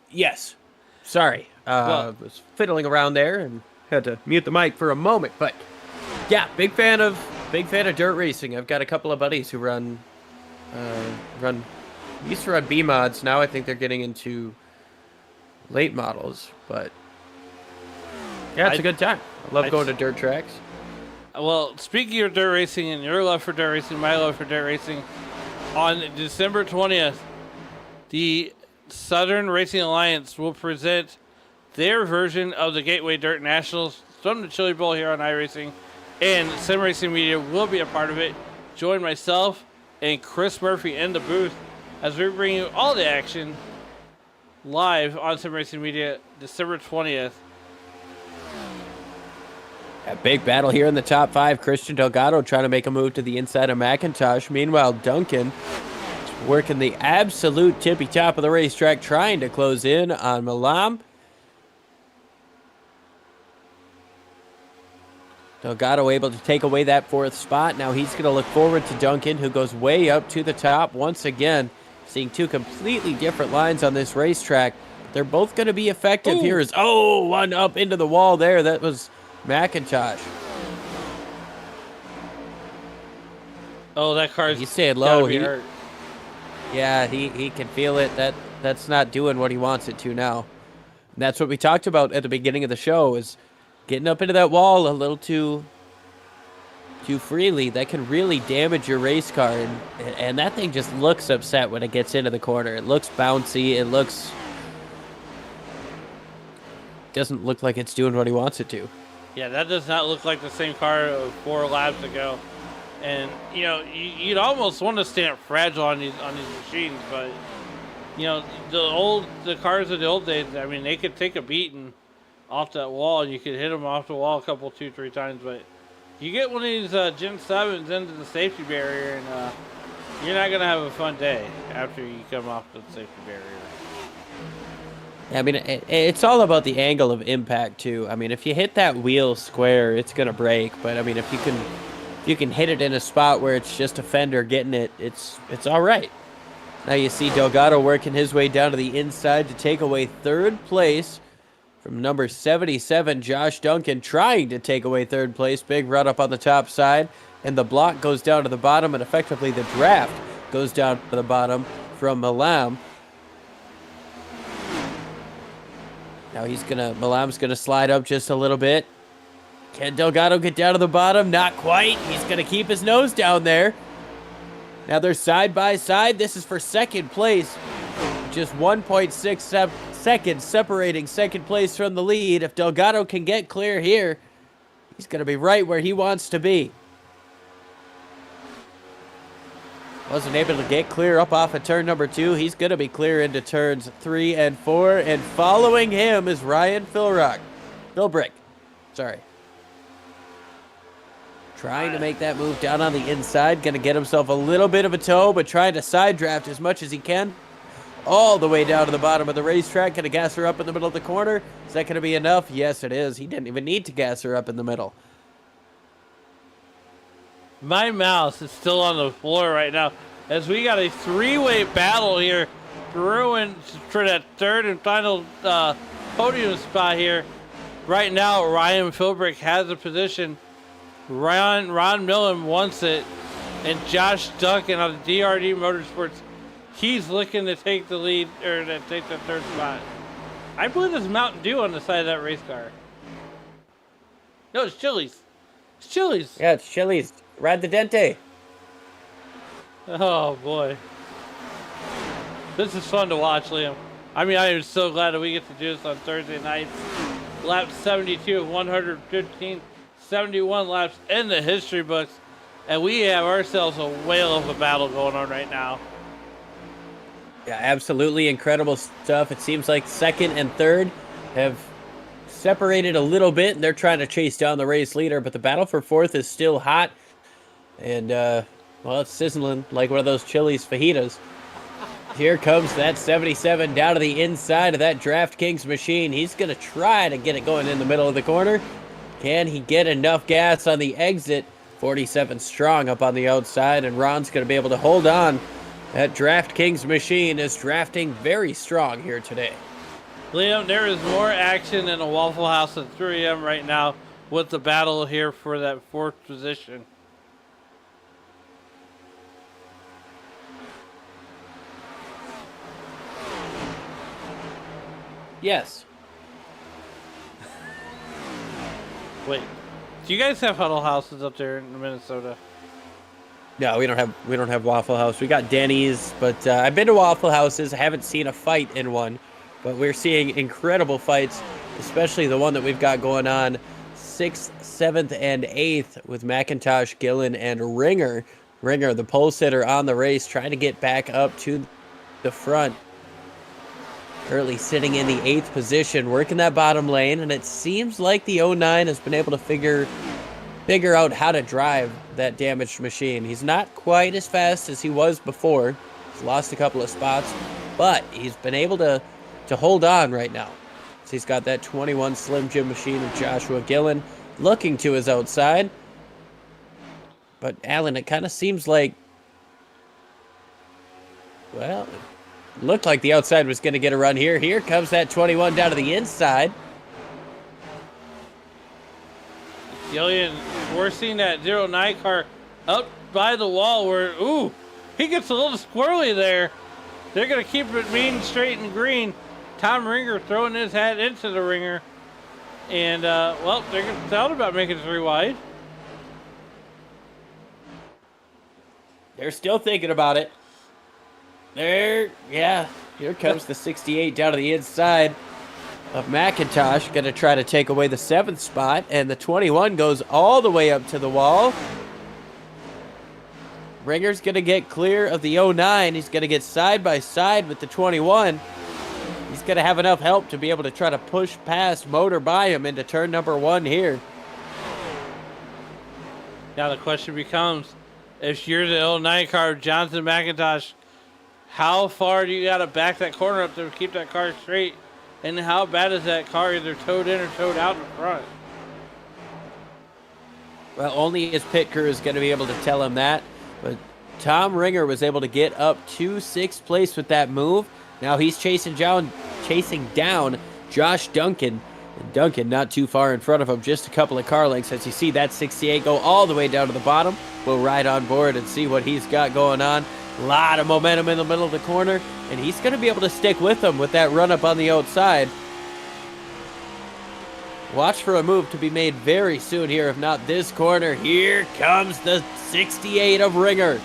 Yes. Sorry. I was fiddling around there and had to mute the mic for a moment, but yeah, big fan of dirt racing. I've got a couple of buddies who used to run B mods. Now I think they're getting into late models, but yeah, it's a good time. I love going to dirt tracks. Well, speaking of dirt racing and your love for dirt racing, my love for dirt racing, on December 20th, the Southern Racing Alliance will present their version of the Gateway Dirt Nationals from the Chili Bowl here on iRacing, and Sim Racing Media will be a part of it. Join myself and Chris Murphy in the booth as we bring you all the action live on Sim Racing Media December 20th. A big battle here in the top 5. Christian Delgado trying to make a move to the inside of McIntosh. Meanwhile, Duncan working the absolute tippy top of the racetrack, trying to close in on Malam. Delgado able to take away that 4th spot. Now he's going to look forward to Duncan, who goes way up to the top once again. Seeing 2 completely different lines on this racetrack. They're both going to be effective here. One up into the wall there. That was McIntosh. Oh, that car's He's staying low. He hurt. Yeah, he can feel it. That's not doing what he wants it to now. And that's what we talked about at the beginning of the show, is getting up into that wall a little too freely. That can really damage your race car, and that thing just looks upset when it gets into the corner. It looks bouncy. Doesn't look like it's doing what he wants it to. Yeah, that does not look like the same car of 4 laps ago. And you know, you'd almost want to stand fragile on these machines, but you know, the cars of the old days, I mean, they could take a beating off that wall, and you could hit them off the wall a couple, 2-3 times. But you get one of these Gen 7s into the safety barrier, and you're not gonna have a fun day after you come off the safety barrier. I mean, it's all about the angle of impact too. I mean, if you hit that wheel square, it's gonna break. But I mean, if you can hit it in a spot where it's just a fender getting it, it's all right. Now you see Delgado working his way down to the inside to take away third place from number 77, Josh Duncan, trying to take away third place. Big run up on the top side, and the block goes down to the bottom, and effectively the draft goes down to the bottom from Malam. Now Malam's gonna slide up just a little bit. Can Delgado get down to the bottom? Not quite. He's gonna keep his nose down there. Now they're side by side. This is for second place. Just 1.6 seconds separating second place from the lead. If Delgado can get clear here, he's gonna be right where he wants to be. Wasn't able to get clear up off of turn number 2. He's going to be clear into turns 3 and 4. And following him is Ryan Philbrick. Sorry. Trying to make that move down on the inside. Going to get himself a little bit of a toe, but trying to side draft as much as he can. All the way down to the bottom of the racetrack. Going to gas her up in the middle of the corner. Is that going to be enough? Yes, it is. He didn't even need to gas her up in the middle. My mouse is still on the floor right now as we got a 3-way battle here brewing for that third and final podium spot here. Right now, Ryan Philbrick has a position. Ron Millen wants it, and Josh Duncan on the DRD Motorsports, he's looking to take the lead or to take the third spot. I believe there's Mountain Dew on the side of that race car. No, it's Chili's. It's Chili's. Yeah, it's Chili's. Rad the Dente. Oh, boy. This is fun to watch, Liam. I mean, I am so glad that we get to do this on Thursday nights. Lap 72 of 115, 71 laps in the history books. And we have ourselves a whale of a battle going on right now. Yeah, absolutely incredible stuff. It seems like second and third have separated a little bit, and they're trying to chase down the race leader, but the battle for fourth is still hot. And, well, it's sizzling like one of those Chili's fajitas. Here comes that 77 down to the inside of that DraftKings machine. He's going to try to get it going in the middle of the corner. Can he get enough gas on the exit? 47 strong up on the outside, and Ron's going to be able to hold on. That DraftKings machine is drafting very strong here today. Liam, there is more action in a Waffle House at 3 a.m. right now with the battle here for that fourth position. Yes. Wait, do you guys have huddle houses up there in Minnesota? No, we don't have Waffle House. We got Denny's, but I've been to Waffle Houses. I haven't seen a fight in one, but we're seeing incredible fights, especially the one that we've got going on 6th, 7th, and 8th with McIntosh, Gillen, and Ringer. Ringer, the pole sitter on the race, trying to get back up to the front. Currently sitting in the 8th position, working that bottom lane, and it seems like the 09 has been able to figure out how to drive that damaged machine. He's not quite as fast as he was before. He's lost a couple of spots, but he's been able to hold on right now. So he's got that 21 Slim Jim machine of Joshua Gillen looking to his outside. But Alan, it kind of seems like, well, it looked like the outside was going to get a run here. Here comes that 21 down to the inside. Gillian, we're seeing that 09 car up by the wall where, ooh, he gets a little squirrely there. They're going to keep it mean, straight, and green. Tom Ringer throwing his hat into the ringer. And, well, they're going to thought about making it 3 wide. They're still thinking about it. Yeah, here comes the 68 down to the inside. of McIntosh going to try to take away the 7th spot, and the 21 goes all the way up to the wall. Ringer's going to get clear of the 09. He's going to get side by side with the 21. He's going to have enough help to be able to try to push past Motor by him into turn number 1 here. Now the question becomes, if you're the 09 car, Johnson McIntosh, how far do you got to back that corner up to keep that car straight? And how bad is that car either towed in or towed out in front? Well, only his pit crew is going to be able to tell him that. But Tom Ringer was able to get up to 6th place with that move. Now he's chasing down Josh Duncan. And Duncan not too far in front of him, just a couple of car lengths. As you see that 68 go all the way down to the bottom. We'll ride on board and see what he's got going on. A lot of momentum in the middle of the corner. And he's going to be able to stick with him with that run up on the outside. Watch for a move to be made very soon here, if not this corner. Here comes the 68 of Ringer.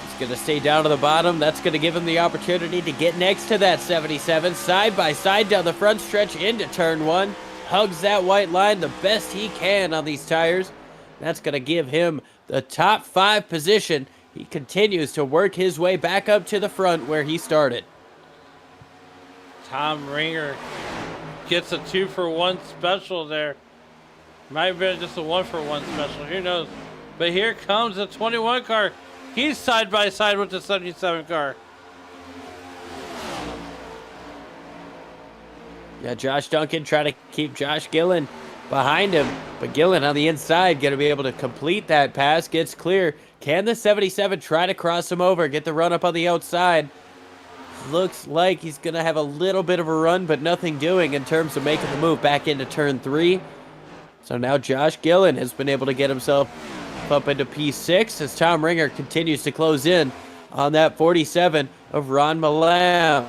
He's going to stay down to the bottom. That's going to give him the opportunity to get next to that 77. Side by side down the front stretch into turn 1. Hugs that white line the best he can on these tires. That's going to give him the top 5 position. He continues to work his way back up to the front where he started. Tom Ringer gets a 2-for-1 special there. Might have been just a 1-for-1 special. Who knows? But here comes the 21 car. He's side by side with the 77 car. Yeah, Josh Duncan trying to keep Josh Gillen behind him. But Gillen on the inside going to be able to complete that pass. Gets clear. Can the 77 try to cross him over? Get the run up on the outside. Looks like he's going to have a little bit of a run, but nothing doing in terms of making the move back into turn 3. So now Josh Gillen has been able to get himself up into P6 as Tom Ringer continues to close in on that 47 of Ron Malam.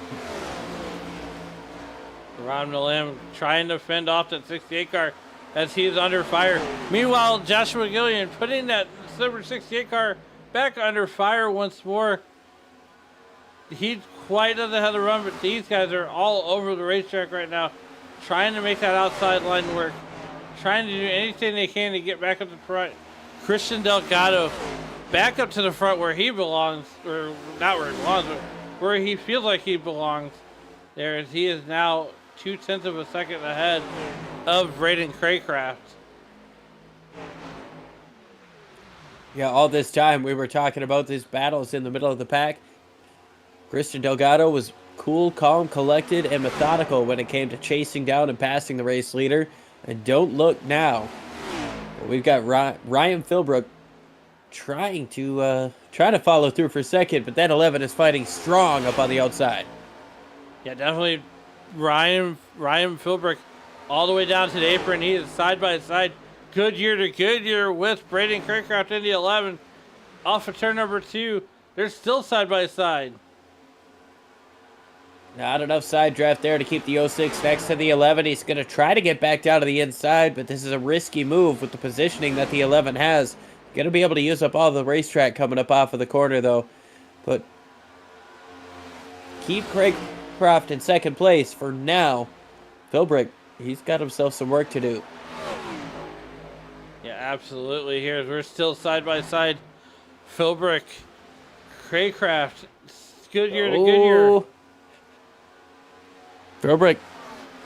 Ron Malam trying to fend off that 68 car as he's under fire. Meanwhile, Joshua Gillian putting that silver 68 car back under fire once more. He quite doesn't have the run, but these guys are all over the racetrack right now, trying to make that outside line work, trying to do anything they can to get back up the front. Christian Delgado back up to the front where he belongs, or not where he belongs, but where he feels like he belongs. There, as he is now 0.2 of a second ahead of Braden Craycraft. Yeah, all this time we were talking about these battles in the middle of the pack. Christian Delgado was cool, calm, collected, and methodical when it came to chasing down and passing the race leader. And don't look now. We've got Ryan Philbrook trying to follow through for second, but that 11 is fighting strong up on the outside. Yeah, definitely Ryan Philbrook all the way down to the apron. He is side by side, Goodyear to Goodyear with Braden Craycraft in the 11. Off of turn number 2, they're still side by side. Not enough side draft there to keep the 06 next to the 11. He's going to try to get back down to the inside, but this is a risky move with the positioning that the 11 has. Going to be able to use up all the racetrack coming up off of the corner, though. But keep Craycraft in second place for now. Philbrick, he's got himself some work to do. Yeah, absolutely. Here, we're still side by side. Philbrick, Craycraft, Goodyear to Goodyear. Philbrick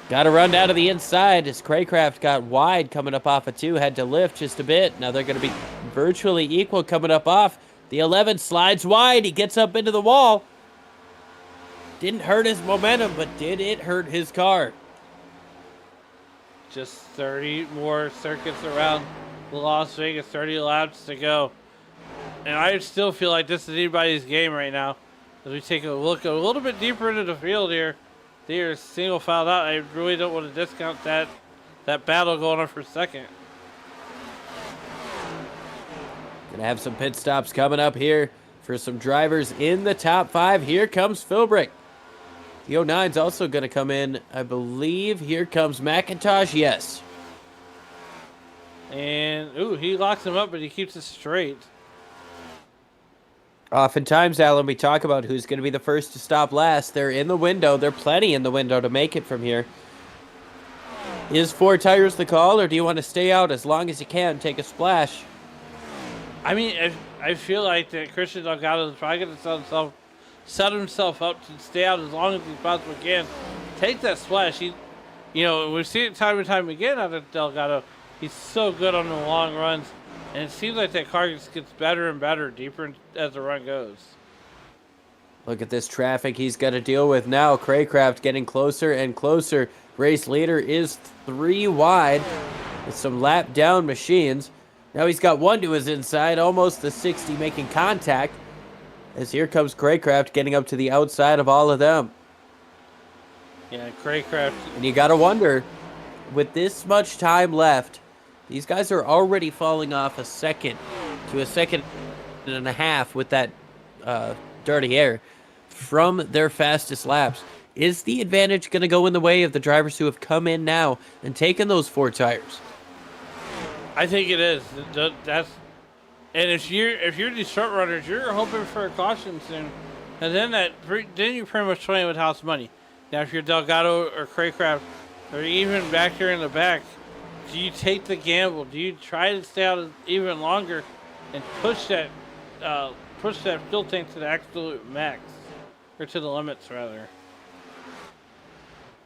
got to run down to the inside as Craycraft got wide coming up off of 2, had to lift just a bit. Now they're going to be virtually equal coming up off. The 11 slides wide. He gets up into the wall. Didn't hurt his momentum, but did it hurt his car? Just 30 more circuits around Las Vegas, 30 laps to go. And I still feel like this is anybody's game right now. As we take a look a little bit deeper into the field here. They are single filed out. I really don't want to discount that battle going on for second. Gonna have some pit stops coming up here for some drivers in the top 5. Here comes Philbrick. The 09's also gonna come in, I believe. Here comes McIntosh, yes. And, ooh, he locks him up, but he keeps it straight. Oftentimes, Alan, we talk about who's going to be the first to stop last. They're in the window. They're plenty in the window to make it from here. Is 4 tires the call, or do you want to stay out as long as you can and take a splash? I mean, I feel like that Christian Delgado is probably going to set himself up to stay out as long as he possibly can. Take that splash. We've seen it time and time again out of Delgado. He's so good on the long runs, and it seems like that car just gets better and better, deeper as the run goes. Look at this traffic he's got to deal with now. Craycraft getting closer and closer. Race leader is 3 wide with some lap down machines. Now he's got 1 to his inside, almost the 60 making contact. As here comes Craycraft getting up to the outside of all of them. Yeah, Craycraft. And you got to wonder, with this much time left, these guys are already falling off a second to a second and a half with that dirty air from their fastest laps. Is the advantage going to go in the way of the drivers who have come in now and taken those 4 tires? I think it is. And if you're these short runners, you're hoping for a caution soon, and then you're pretty much playing with house money. Now, if you're Delgado or Craycraft, or even back here in the back, do you take the gamble? Do you try to stay out even longer and push that fuel tank to the absolute max, or to the limits rather?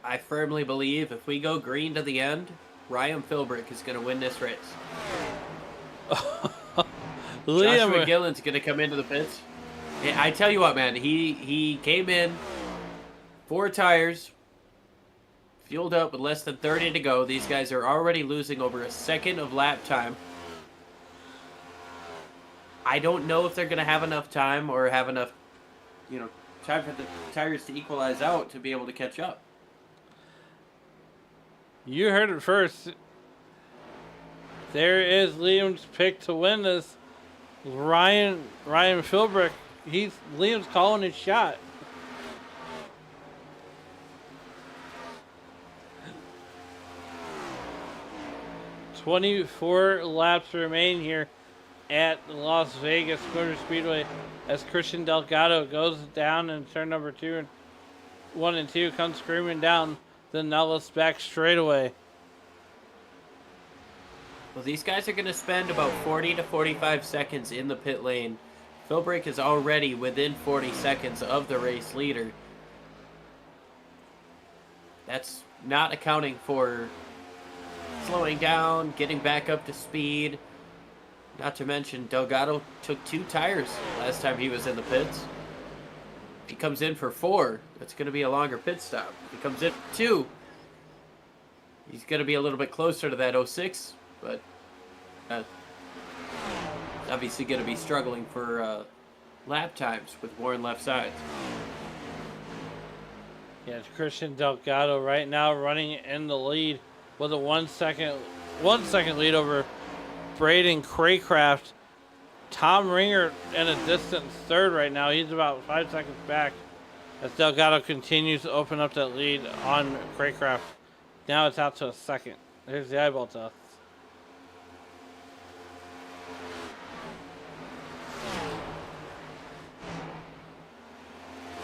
I firmly believe if we go green to the end, Ryan Philbrick is going to win this race. Joshua Gillen's going to come into the pits. Yeah, I tell you what, man, he came in 4 tires, fueled up with less than 30 to go. These guys are already losing over a second of lap time. I don't know if they're going to have enough time or have enough, time for the tires to equalize out to be able to catch up. You heard it first. There is Liam's pick to win this. Ryan Philbrick. Liam's calling his shot. "24 laps remain here at Las Vegas Motor Speedway as Christian Delgado goes down in turn number 1 and 2, comes screaming down the Nellis back straightaway." Well, these guys are going to spend about 40 to 45 seconds in the pit lane. Philbrick is already within 40 seconds of the race leader. That's not accounting for slowing down, getting back up to speed. Not to mention, Delgado took 2 tires last time he was in the pits. If he comes in for 4, that's going to be a longer pit stop. If he comes in for 2, he's going to be a little bit closer to that 06. But obviously going to be struggling for lap times with worn left sides. Yeah, it's Christian Delgado right now running in the lead with a 1 second lead over Braden Craycraft. Tom Ringer in a distant third right now. He's about 5 seconds back as Delgado continues to open up that lead on Craycraft. Now it's out to a second. There's the eyeball test.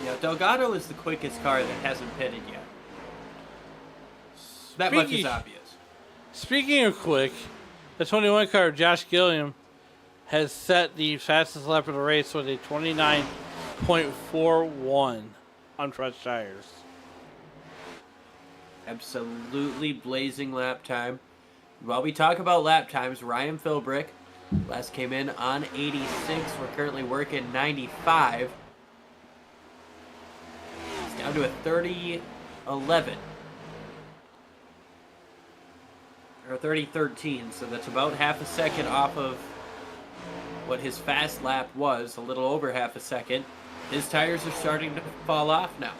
Yeah, Delgado is the quickest car that hasn't pitted yet. That much is obvious. Speaking of quick, the 21 car Josh Gilliam has set the fastest lap of the race with a 29.41 on fresh tires. Absolutely blazing lap time. While we talk about lap times, Ryan Philbrick last came in on 86. We're currently working 95. It's down to a 30:11. Or 30:13, so that's about half a second off of what his fast lap was, a little over half a second. His tires are starting to fall off now.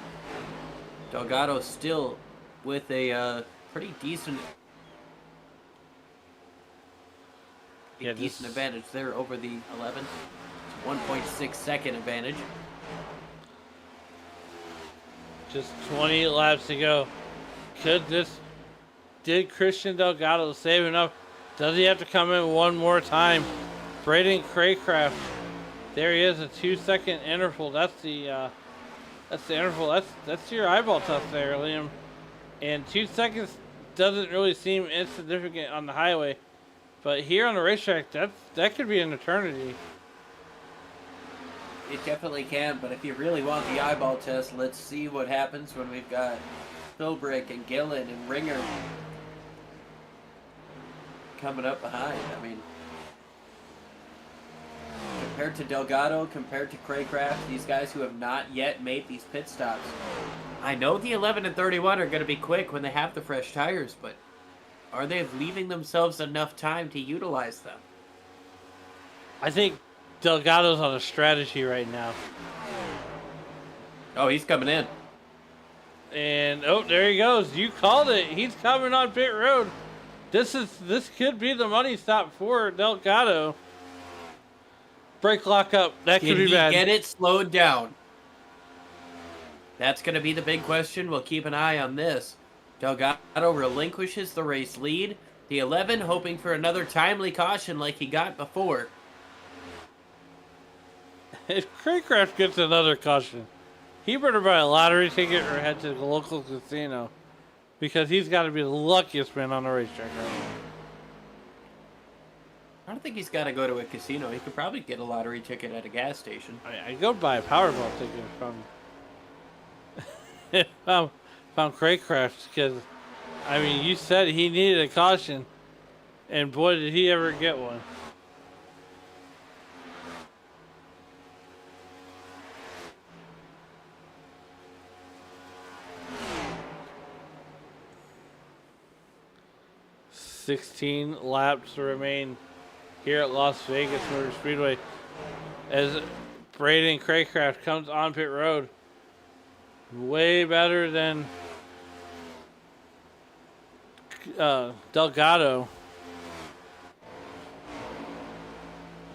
Delgado still with a pretty decent advantage there over the 11. It's 1.6 second advantage. Just 20 laps to go. Did Christian Delgado save enough? Does he have to come in one more time? Braden Craycraft There he is, a 2-second interval. That's the interval. That's your eyeball test there, Liam. And 2 seconds doesn't really seem insignificant on the highway, but here on the racetrack, that could be an eternity. It definitely can, but if you really want the eyeball test, let's see what happens when we've got Philbrick and Gillen and Ringer coming up behind. I mean, compared to Delgado, compared to Craycraft, these guys who have not yet made these pit stops. I know the 11 and 31 are going to be quick when they have the fresh tires, but are they leaving themselves enough time to utilize them? I think Delgado's on a strategy right now. Oh, he's coming in. And oh, there he goes. You called it. He's coming on pit road. This could be the money stop for Delgado. Brake lock up. That could be bad. Get it slowed down? That's going to be the big question. We'll keep an eye on this. Delgado relinquishes the race lead. The 11 hoping for another timely caution like he got before. If Craycraft gets another caution, he better buy a lottery ticket or head to the local casino, because he's got to be the luckiest man on the racetrack right now. I don't think he's got to go to a casino. He could probably get a lottery ticket at a gas station. I go buy a Powerball ticket from Craycraft, because, I mean, you said he needed a caution, and boy, did he ever get one. $16 laps remain here at Las Vegas Motor Speedway as Braden Craycraft comes on pit road. Way better than Delgado.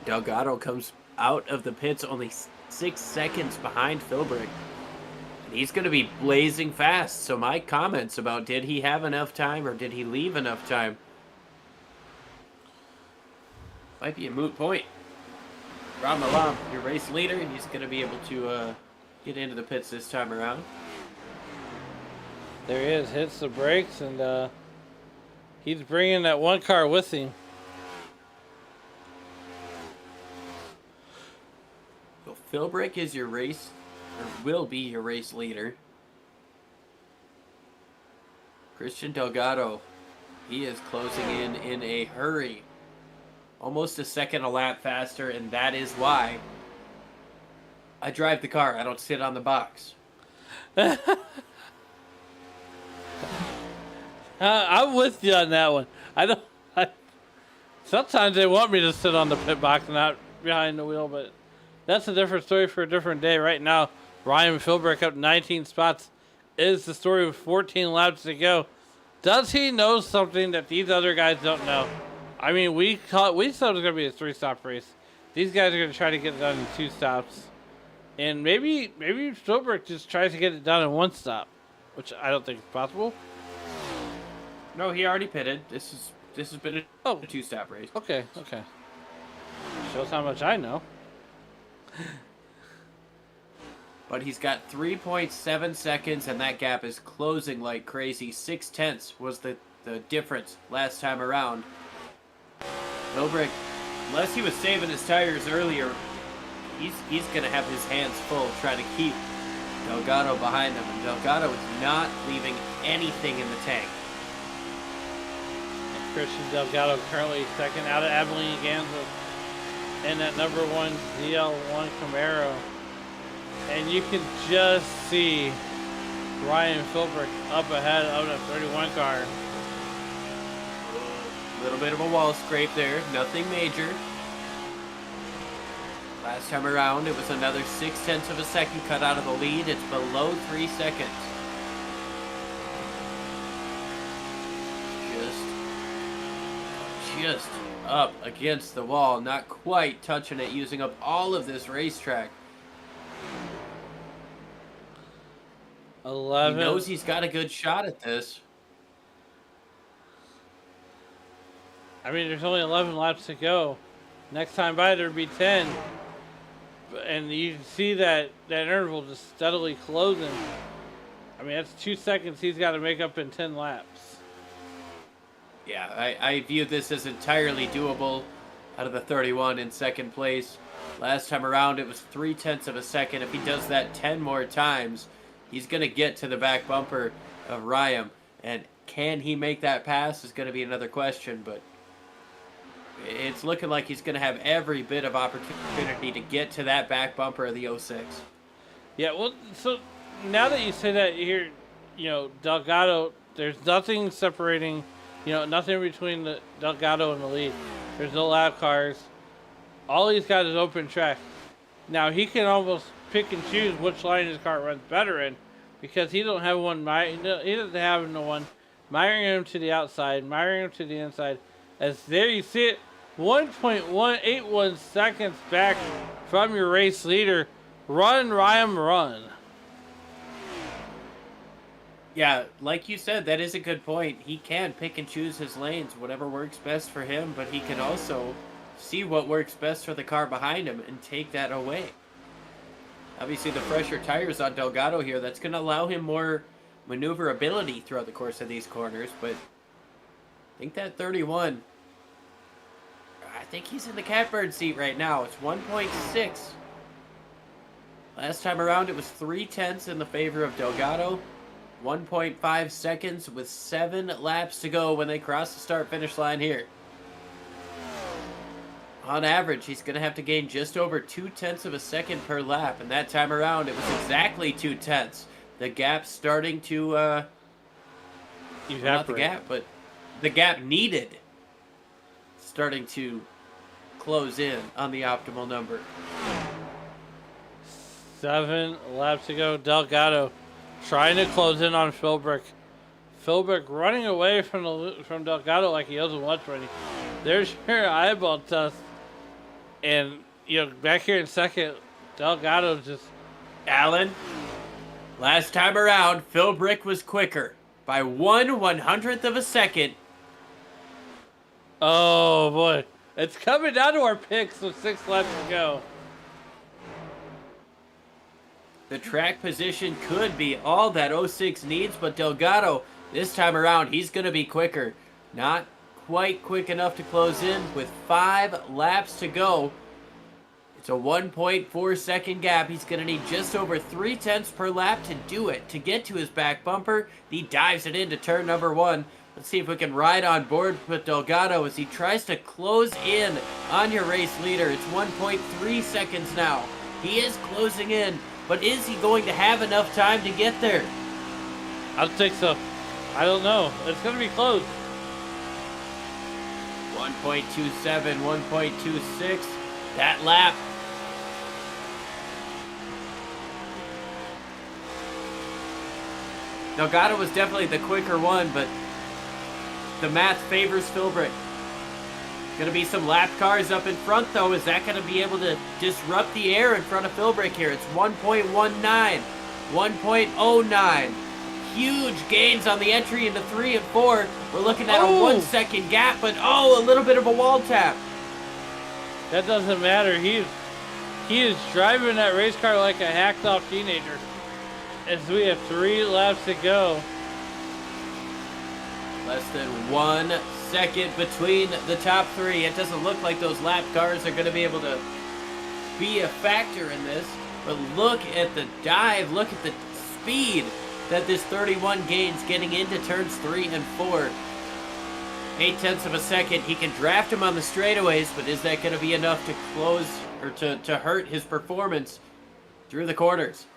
Delgado comes out of the pits only 6 seconds behind Philbrick. And he's going to be blazing fast. So my comments about did he have enough time or did he leave enough time might be a moot point. Ron Malam, your race leader, he's going to be able to get into the pits this time around. There he is, hits the brakes, and he's bringing that one car with him. So Philbrick is your race, or will be your race leader. Christian Delgado, he is closing in a hurry. Almost a second a lap faster, and that is why I drive the car. I don't sit on the box. I'm with you on that one. Sometimes they want me to sit on the pit box, not behind the wheel, but that's a different story for a different day. Right now, Ryan Philbrick up 19 spots is the story with 14 laps to go. Does he know something that these other guys don't know? I mean, we thought it was going to be a 3-stop race. These guys are going to try to get it done in 2 stops. And maybe Philbrick just tries to get it done in 1 stop, which I don't think is possible. No, he already pitted. This has been a 2-stop race. Okay. Shows how much I know. But he's got 3.7 seconds, and that gap is closing like crazy. 0.6 was the difference last time around. Philbrick, unless he was saving his tires earlier, he's going to have his hands full trying to keep Delgado behind him. And Delgado is not leaving anything in the tank. And Christian Delgado currently second out of Abilene Gansel in that number 1 ZL1 Camaro. And you can just see Ryan Philbrick up ahead of the 31 car. A little bit of a wall scrape there, nothing major. Last time around, it was another 0.6 of a second cut out of the lead. It's below 3 seconds. Just up against the wall, not quite touching it, using up all of this racetrack. 11. He knows he's got a good shot at this. I mean, there's only 11 laps to go. Next time by, there'd be 10. and you can see that interval just steadily closing. I mean, that's 2 seconds he's got to make up in 10 laps. Yeah, I view this as entirely doable out of the 31 in second place. Last time around, it was 0.3 of a second. If he does that 10 more times, he's going to get to the back bumper of Ryan. And can he make that pass is going to be another question, but it's looking like he's going to have every bit of opportunity to get to that back bumper of the 06. Yeah, well, so now that you say that here, Delgado, there's nothing separating, nothing between the Delgado and the lead. There's no lap cars. All he's got is open track. Now, he can almost pick and choose which line his car runs better in because he don't have one, he doesn't have no one miring him to the outside, miring him to the inside. As there you see it, 1.181 seconds back from your race leader. Run, Ryan, run. Yeah, like you said, that is a good point. He can pick and choose his lanes, whatever works best for him, but he can also see what works best for the car behind him and take that away. Obviously, the fresher tires on Delgado here, that's going to allow him more maneuverability throughout the course of these corners, but I think that 31, I think he's in the catbird seat right now. It's 1.6. Last time around, it was 0.3 in the favor of Delgado. 1.5 seconds with 7 laps to go when they cross the start-finish line here. On average, he's going to have to gain just over 0.2 of a second per lap, and that time around, it was exactly 0.2. The gap starting to, well, not the gap, but the gap needed starting to close in on the optimal number. 7 laps to go. Delgado trying to close in on Philbrick. Philbrick running away from Delgado like he doesn't want running. There's your eyeball test. And, back here in second, Delgado just... Alan, last time around, Philbrick was quicker by 1/100th of a second. Oh, boy. It's coming down to our picks with 6 laps to go. The track position could be all that 06 needs, but Delgado, this time around, he's going to be quicker. Not quite quick enough to close in with 5 laps to go. It's a 1.4 second gap. He's going to need just over 0.3 per lap to do it, to get to his back bumper. He dives it into turn number 1. Let's see if we can ride on board with Delgado as he tries to close in on your race leader. It's 1.3 seconds now. He is closing in, but is he going to have enough time to get there? I don't think so. I don't know. It's going to be close. 1.27, 1.26. That lap. Delgado was definitely the quicker one, but the math favors Philbrick. Going to be some lap cars up in front, though. Is that going to be able to disrupt the air in front of Philbrick here? It's 1.19, 1.09. Huge gains on the entry into 3 and 4. We're looking at a 1 second gap, but a little bit of a wall tap. That doesn't matter. He is driving that race car like a hacked off teenager. As we have 3 laps to go. Less than 1 second between the top 3. It doesn't look like those lap cars are going to be able to be a factor in this. But look at the dive. Look at the speed that this 31 gains getting into turns 3 and 4. 0.8 of a second. He can draft him on the straightaways, but is that going to be enough to close or to hurt his performance through the corners?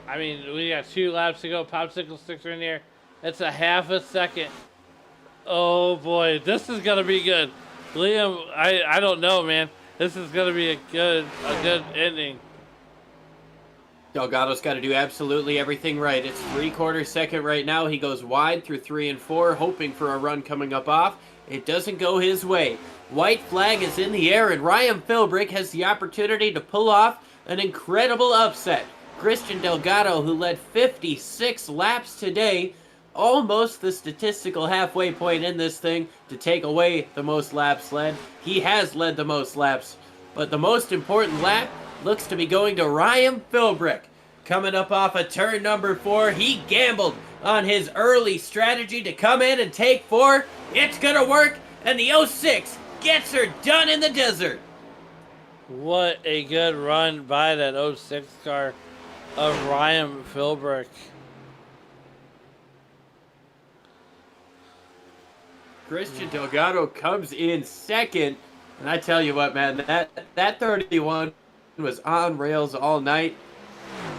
I mean, we got 2 laps to go. Popsicle sticks are in there. That's a half a second. Oh boy, this is gonna be good. Liam, I don't know, man. This is gonna be a good ending. Delgado's got to do absolutely everything right. It's 3/4 second right now. He goes wide through 3 and 4, hoping for a run coming up off. It doesn't go his way. White flag is in the air, and Ryan Philbrick has the opportunity to pull off an incredible upset. Christian Delgado, who led 56 laps today, almost the statistical halfway point in this thing to take away the most laps led. He has led the most laps But the most important lap looks to be going to Ryan Philbrick. Coming up off of turn number 4, he gambled on his early strategy to come in and take 4. It's going to work, and the 06 gets her done in the desert. What a good run by that 06 car of Ryan Philbrick. Christian Delgado comes in second. And I tell you what, man, that 31 was on rails all night.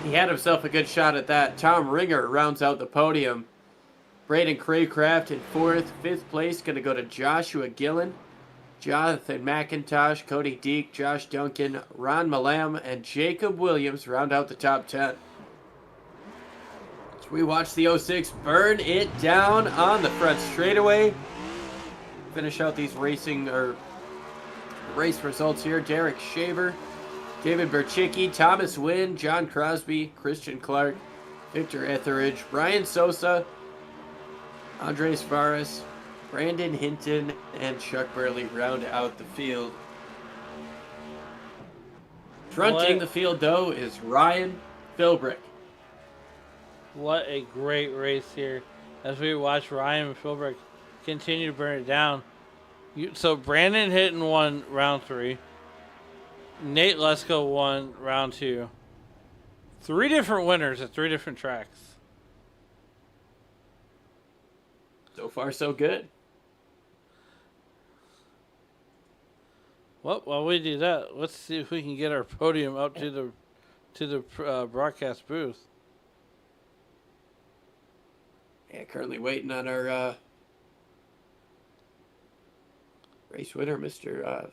He had himself a good shot at that. Tom Ringer rounds out the podium. Braden Craycraft in 4th. 5th place going to go to Joshua Gillen. Jonathan McIntosh, Cody Deek, Josh Duncan, Ron Malam, and Jacob Williams round out the top 10. As we watch the 06 burn it down on the front straightaway. Finish out these race results here. Derek Shaver, David Berchicki, Thomas Wynn, John Crosby, Christian Clark, Victor Etheridge, Brian Sosa, Andres Varas, Brandon Hinton, and Chuck Burley round out the field. Fronting the field, though, is Ryan Philbrick. What a great race here as we watch Ryan Philbrick continue to burn it down. So Brandon Hinton won round 3. Nate Lesko won round 2. 3 different winners at 3 different tracks. So far, so good. Well, while we do that, let's see if we can get our podium up to the broadcast booth. Yeah, currently waiting on our race winner, Mr.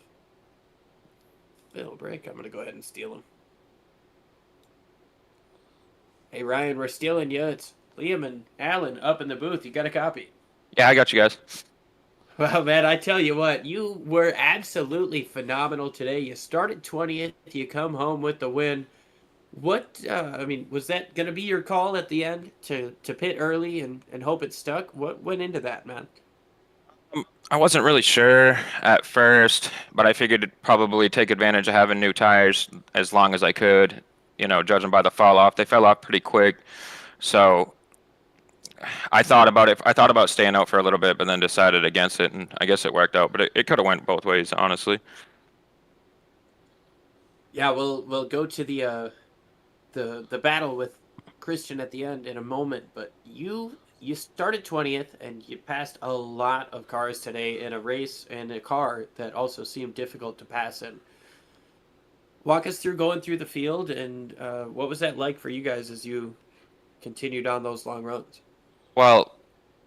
Philbrick. I'm going to go ahead and steal him. Hey, Ryan, we're stealing you. It's Liam and Alan up in the booth. You got a copy? Yeah, I got you guys. Well, man, I tell you what, you were absolutely phenomenal today. You started 20th. You come home with the win. What, was that going to be your call at the end to pit early and hope it stuck? What went into that, man? I wasn't really sure at first, but I figured it'd probably take advantage of having new tires as long as I could. You know, judging by the fall off, they fell off pretty quick. So I thought about it. I thought about staying out for a little bit, but then decided against it, and I guess it worked out. But it could have went both ways, honestly. Yeah, we'll go to the battle with Christian at the end in a moment, but you started 20th and you passed a lot of cars today in a race and a car that also seemed difficult to pass in. Walk us through going through the field, and what was that like for you guys as you continued on those long runs? Well,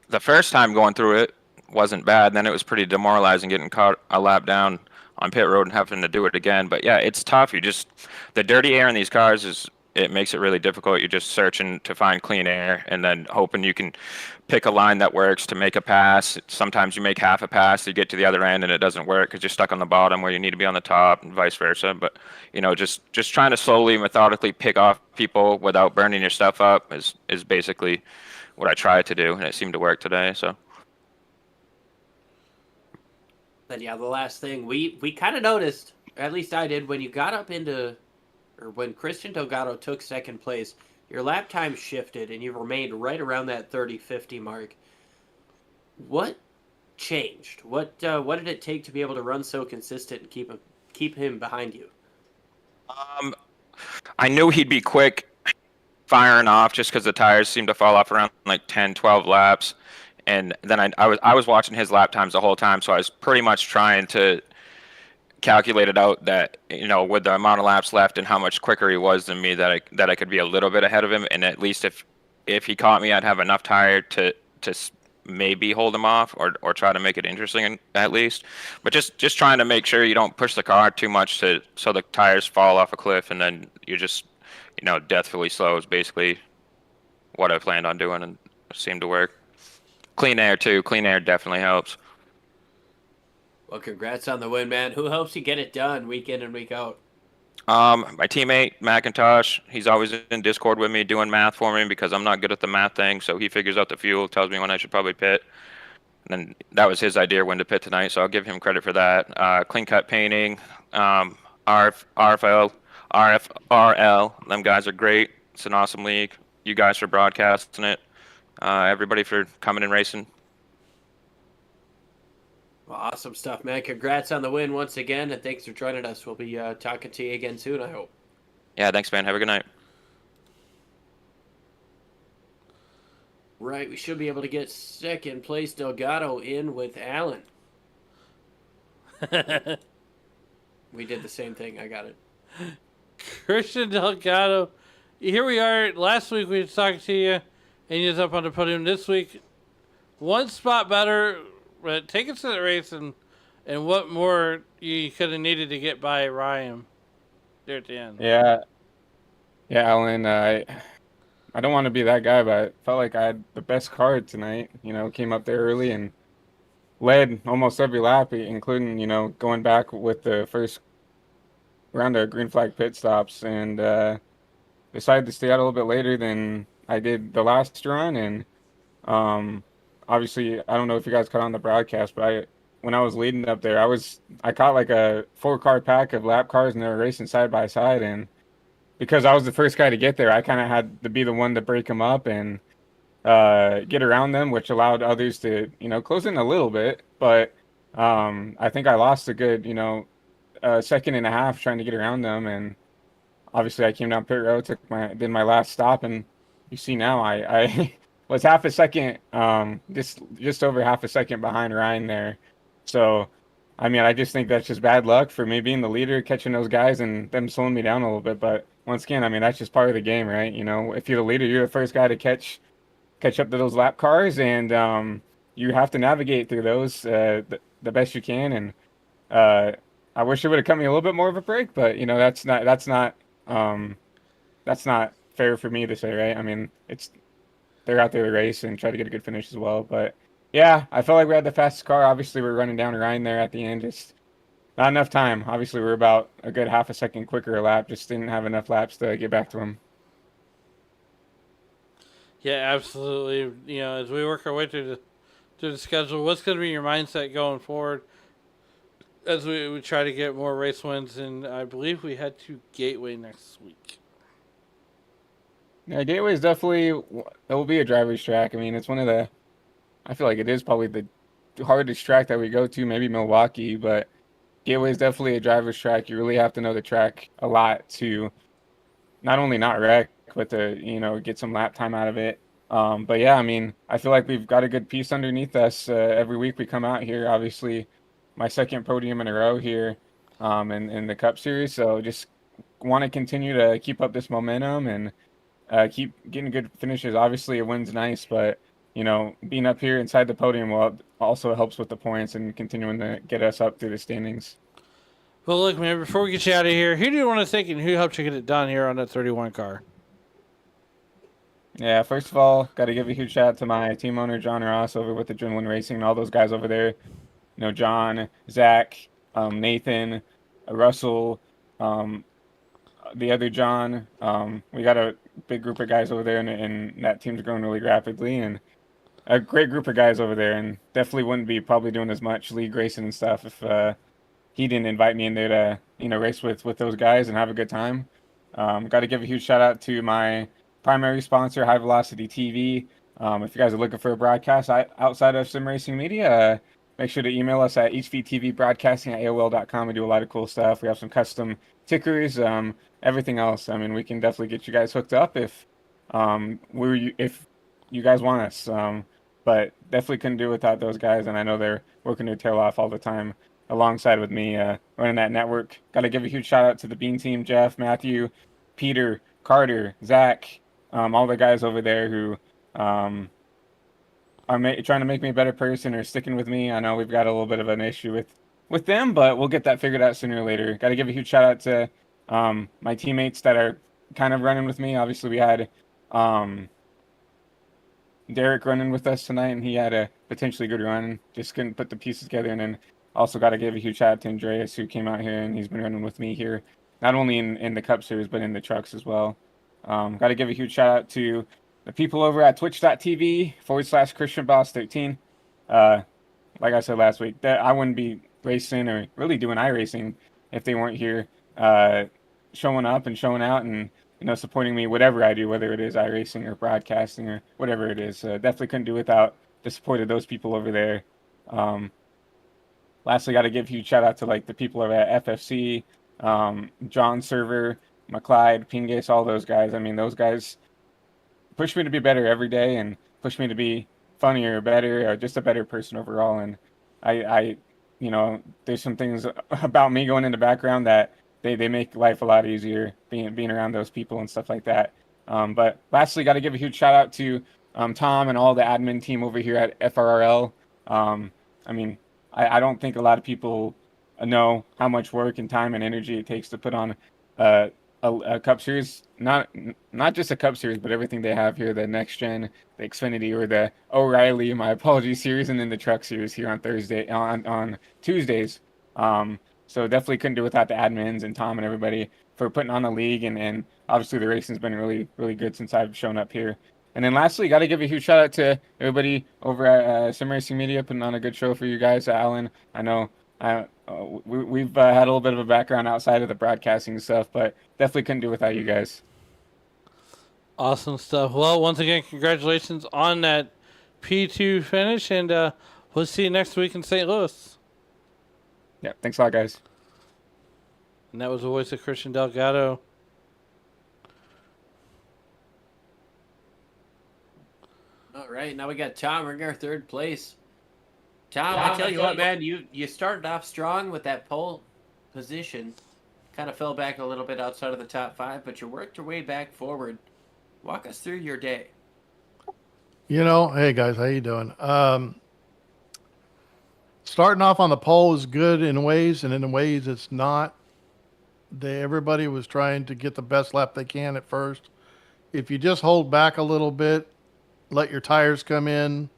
the first time going through it wasn't bad. Then it was pretty demoralizing getting caught a lap down on pit road and having to do it again. But yeah, it's tough. The dirty air in these cars it makes it really difficult. You're just searching to find clean air and then hoping you can pick a line that works to make a pass. Sometimes you make half a pass, you get to the other end and it doesn't work because you're stuck on the bottom where you need to be on the top, and vice versa. But just trying to slowly, methodically pick off people without burning your stuff up is basically what I tried to do, and it seemed to work today. So. Then yeah, the last thing we kind of noticed, at least I did, when you got up when Christian Delgado took second place, your lap time shifted and you remained right around that 30-50 mark. What changed? What did it take to be able to run so consistent and keep him behind you? I knew he'd be quick firing off just because the tires seemed to fall off around like 10, 12 laps. And then I was watching his lap times the whole time, so I was pretty much trying to calculate it out that, with the amount of laps left and how much quicker he was than me, that I could be a little bit ahead of him. And at least if he caught me, I'd have enough tire to maybe hold him off or try to make it interesting at least. But just trying to make sure you don't push the car too much so the tires fall off a cliff and then you're just, deathfully slow is basically what I planned on doing, and it seemed to work. Clean air too. Clean air definitely helps. Well, congrats on the win, man. Who helps you get it done week in and week out? My teammate, McIntosh, he's always in Discord with me doing math for me because I'm not good at the math thing, so he figures out the fuel, tells me when I should probably pit. And then that was his idea when to pit tonight, so I'll give him credit for that. Clean cut painting. RFRL. Them guys are great. It's an awesome league. You guys for broadcasting it. Everybody for coming and racing. Well, awesome stuff, man. Congrats on the win once again, and thanks for joining us. We'll be talking to you again soon, I hope. Yeah, thanks, man. Have a good night. Right, we should be able to get second place Delgado in with Allen. We did the same thing. I got it. Christian Delgado. Here we are. Last week we were talking to you, and he was up on the podium. This week, one spot better. But take us to the race and what more you could have needed to get by Ryan there at the end. Yeah, Alan. I don't want to be that guy, but I felt like I had the best card tonight. Came up there early and led almost every lap, including going back with the first round of green flag pit stops, and decided to stay out a little bit later than I did the last run. And obviously, I don't know if you guys caught on the broadcast, but when I was leading up there, I caught like a 4-car pack of lap cars, and they were racing side by side. And because I was the first guy to get there, I kind of had to be the one to break them up and get around them, which allowed others to close in a little bit. But I think I lost a good second and a half trying to get around them, and obviously I came down pit road, did my last stop, and you see now I was half a second, just over half a second behind Ryan there. So, I mean, I just think that's just bad luck for me being the leader, catching those guys and them slowing me down a little bit. But once again, I mean, that's just part of the game, right? If you're the leader, you're the first guy to catch up to those lap cars, and you have to navigate through those the best you can. And I wish it would have cut me a little bit more of a break, but that's not fair for me to say, right? I mean, they're out there to race and try to get a good finish as well. But yeah, I felt like we had the fastest car. Obviously, we were running down Ryan there at the end. Just not enough time. Obviously, we were about a good half a second quicker a lap. Just didn't have enough laps to get back to him. Yeah, absolutely. As we work our way through the schedule, what's going to be your mindset going forward as we try to get more race wins? And I believe we head to Gateway next week. Yeah, Gateway is definitely, it will be a driver's track. I mean, it's I feel like it is probably the hardest track that we go to, maybe Milwaukee, but Gateway is definitely a driver's track. You really have to know the track a lot to not only not wreck, but to, get some lap time out of it. But yeah, I mean, I feel like we've got a good piece underneath us. Every week we come out here, obviously my second podium in a row here in the Cup Series. So just want to continue to keep up this momentum and keep getting good finishes. Obviously, a win's nice, but being up here inside the podium also helps with the points and continuing to get us up through the standings. Well, look, man, before we get you out of here, who do you want to thank and who helped you get it done here on that 31 car? Yeah, first of all, got to give a huge shout out to my team owner, John Ross, over with Adrenaline Racing, and all those guys over there. John, Zach, Nathan, Russell, the other John. We got a big group of guys over there, and that team's growing really rapidly, and a great group of guys over there, and definitely wouldn't be probably doing as much league racing and stuff if he didn't invite me in there to race with those guys and have a good time. Got to give a huge shout out to my primary sponsor, High Velocity TV. If you guys are looking for a broadcast outside of sim racing media, make sure to email us at hvtvbroadcasting@aol.com. We do a lot of cool stuff. We have some custom tickers, everything else. I mean, we can definitely get you guys hooked up if you guys want us. But definitely couldn't do it without those guys, and I know they're working their tail off all the time alongside with me running that network. Got to give a huge shout out to the Bean team, Jeff, Matthew, Peter, Carter, Zach, all the guys over there who are trying to make me a better person or sticking with me. I know we've got a little bit of an issue with them, but we'll get that figured out sooner or later. Got to give a huge shout out to my teammates that are kind of running with me. Obviously, we had Derek running with us tonight, and he had a potentially good run. Just couldn't put the pieces together. And then also got to give a huge shout out to Andreas, who came out here, and he's been running with me here, not only in the Cup Series, but in the trucks as well. Got to give a huge shout out to the people over at twitch.tv/ChristianBoss13. Like I said last week, that I wouldn't be racing or really doing iRacing if they weren't here. showing up and showing out and supporting me whatever I do, whether it is iRacing or broadcasting or whatever it is. Definitely couldn't do without the support of those people over there. Lastly, got to give a huge shout out to like the people over at FFC, John Server, McClyde, Pingus, all those guys. I mean, those guys push me to be better every day and push me to be funnier, better, or just a better person overall. And I there's some things about me going in the background that they make life a lot easier being around those people and stuff like that. But lastly, got to give a huge shout out to Tom and all the admin team over here at FRRL. I mean, I don't think a lot of people know how much work and time and energy it takes to put on a Cup Series, not just a Cup Series, but everything they have here, the NextGen, the Xfinity, or the O'Reilly, my apologies, series, and then the Truck Series here on Tuesdays. So definitely couldn't do without the admins and Tom and everybody for putting on the league, and obviously the racing's been really, really good since I've shown up here. And then lastly, got to give a huge shout out to everybody over at Sim Racing Media, putting on a good show for you guys. Alan, I know we've had a little bit of a background outside of the broadcasting stuff, but definitely couldn't do without you guys. Awesome stuff. Well, once again, congratulations on that P2 finish, and we'll see you next week in St. Louis. Yeah, thanks a lot, guys. And that was the voice of Christian Delgado. All right, now we got Tom Ringer, third place. Tom, I tell you what, man, you started off strong with that pole position. Kind of fell back a little bit outside of the top 5, but you worked your way back forward. Walk us through your day. Hey guys, how you doing? Starting off on the pole is good in ways, and in ways it's not. Everybody was trying to get the best lap they can at first. If you just hold back a little bit, let your tires come in,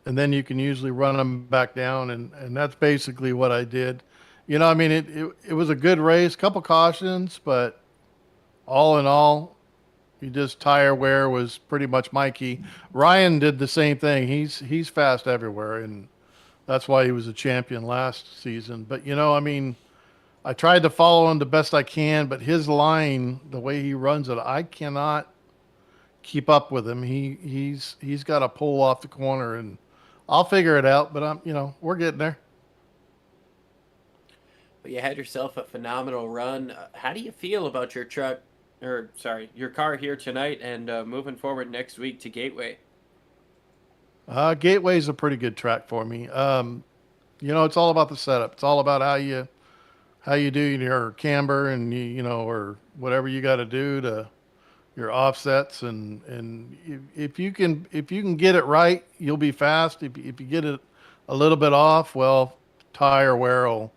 and then you can usually run them back down, and that's basically what I did. It was a good race, couple cautions, but all in all, tire wear was pretty much my key. Ryan did the same thing. He's fast everywhere, and that's why he was a champion last season. But I tried to follow him the best I can, but his line, the way he runs it, I cannot keep up with him. He's got to pull off the corner, and I'll figure it out. But we're getting there. But you had yourself a phenomenal run. How do you feel about your your car here tonight and moving forward next week to Gateway? Gateway's a pretty good track for me. It's all about the setup. It's all about how you do your camber and or whatever you got to do to your offsets, and if you can get it right, you'll be fast. If you get it a little bit off, well, tire wear will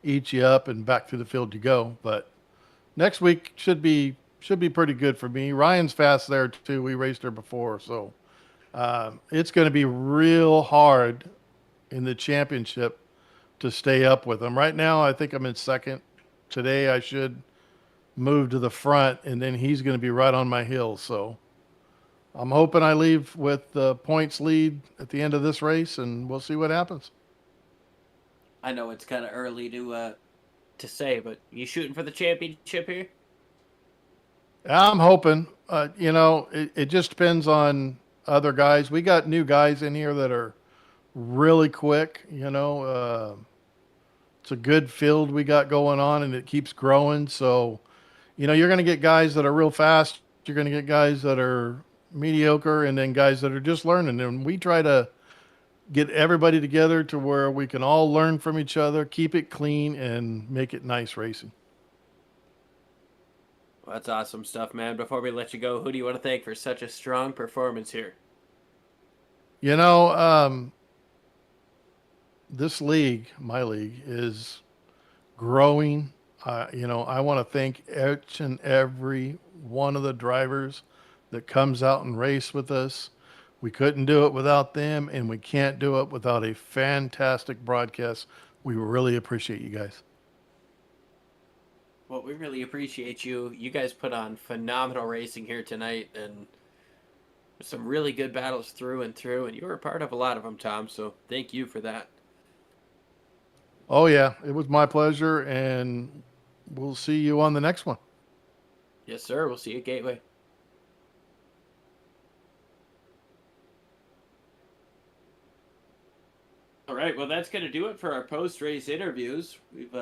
eat you up and back through the field you go. But next week should be pretty good for me. Ryan's fast there too. We raced her before, so it's going to be real hard in the championship to stay up with him. Right now, I think I'm in second. Today, I should move to the front, and then he's going to be right on my heels. So I'm hoping I leave with the points lead at the end of this race, and we'll see what happens. I know it's kind of early to say, but you shooting for the championship here? I'm hoping. It just depends on other guys. We got new guys in here that are really quick. It's a good field we got going on, and it keeps growing. So, you're going to get guys that are real fast. You're going to get guys that are mediocre, and then guys that are just learning. And we try to get everybody together to where we can all learn from each other, keep it clean, and make it nice racing. Well, that's awesome stuff, man. Before we let you go, who do you want to thank for such a strong performance here? This league, my league, is growing. I want to thank each and every one of the drivers that comes out and race with us. We couldn't do it without them, and we can't do it without a fantastic broadcast. We really appreciate you guys. Well, we really appreciate you. You guys put on phenomenal racing here tonight, and some really good battles through and through, and you were a part of a lot of them, Tom, so thank you for that. Oh, yeah, it was my pleasure, and we'll see you on the next one. Yes, sir. We'll see you at Gateway. All right. Well, that's going to do it for our post-race interviews. We've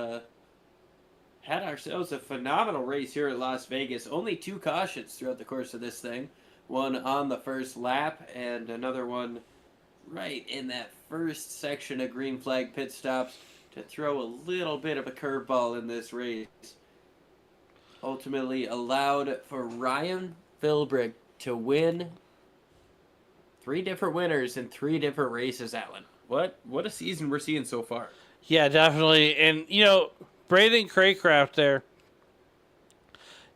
had ourselves a phenomenal race here at Las Vegas. Only 2 cautions throughout the course of this thing. One on the first lap and another one right in that first section of green flag pit stops to throw a little bit of a curveball in this race. Ultimately allowed for Ryan Philbrick to win 3 different winners in 3 different races, Alan. What a season we're seeing so far. Yeah, definitely. And, Braden Craycraft there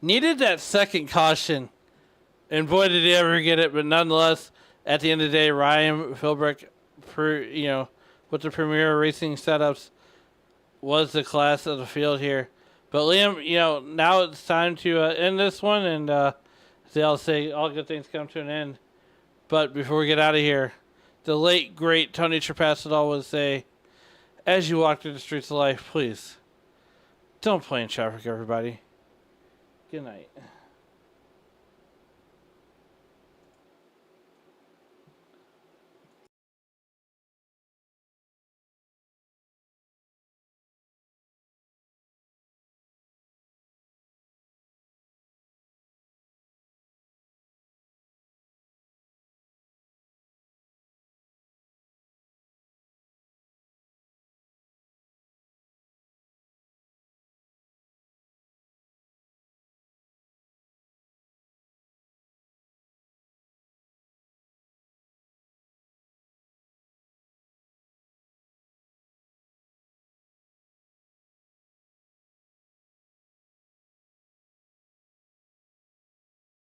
needed that second caution. And boy, did he ever get it. But nonetheless, at the end of the day, Ryan Philbrick, with the Premier Racing setups, was the class of the field here. But Liam, now it's time to end this one. And they all say all good things come to an end. But before we get out of here, the late, great Tony Trepass would always say, as you walk through the streets of life, please don't play in traffic, everybody. Good night.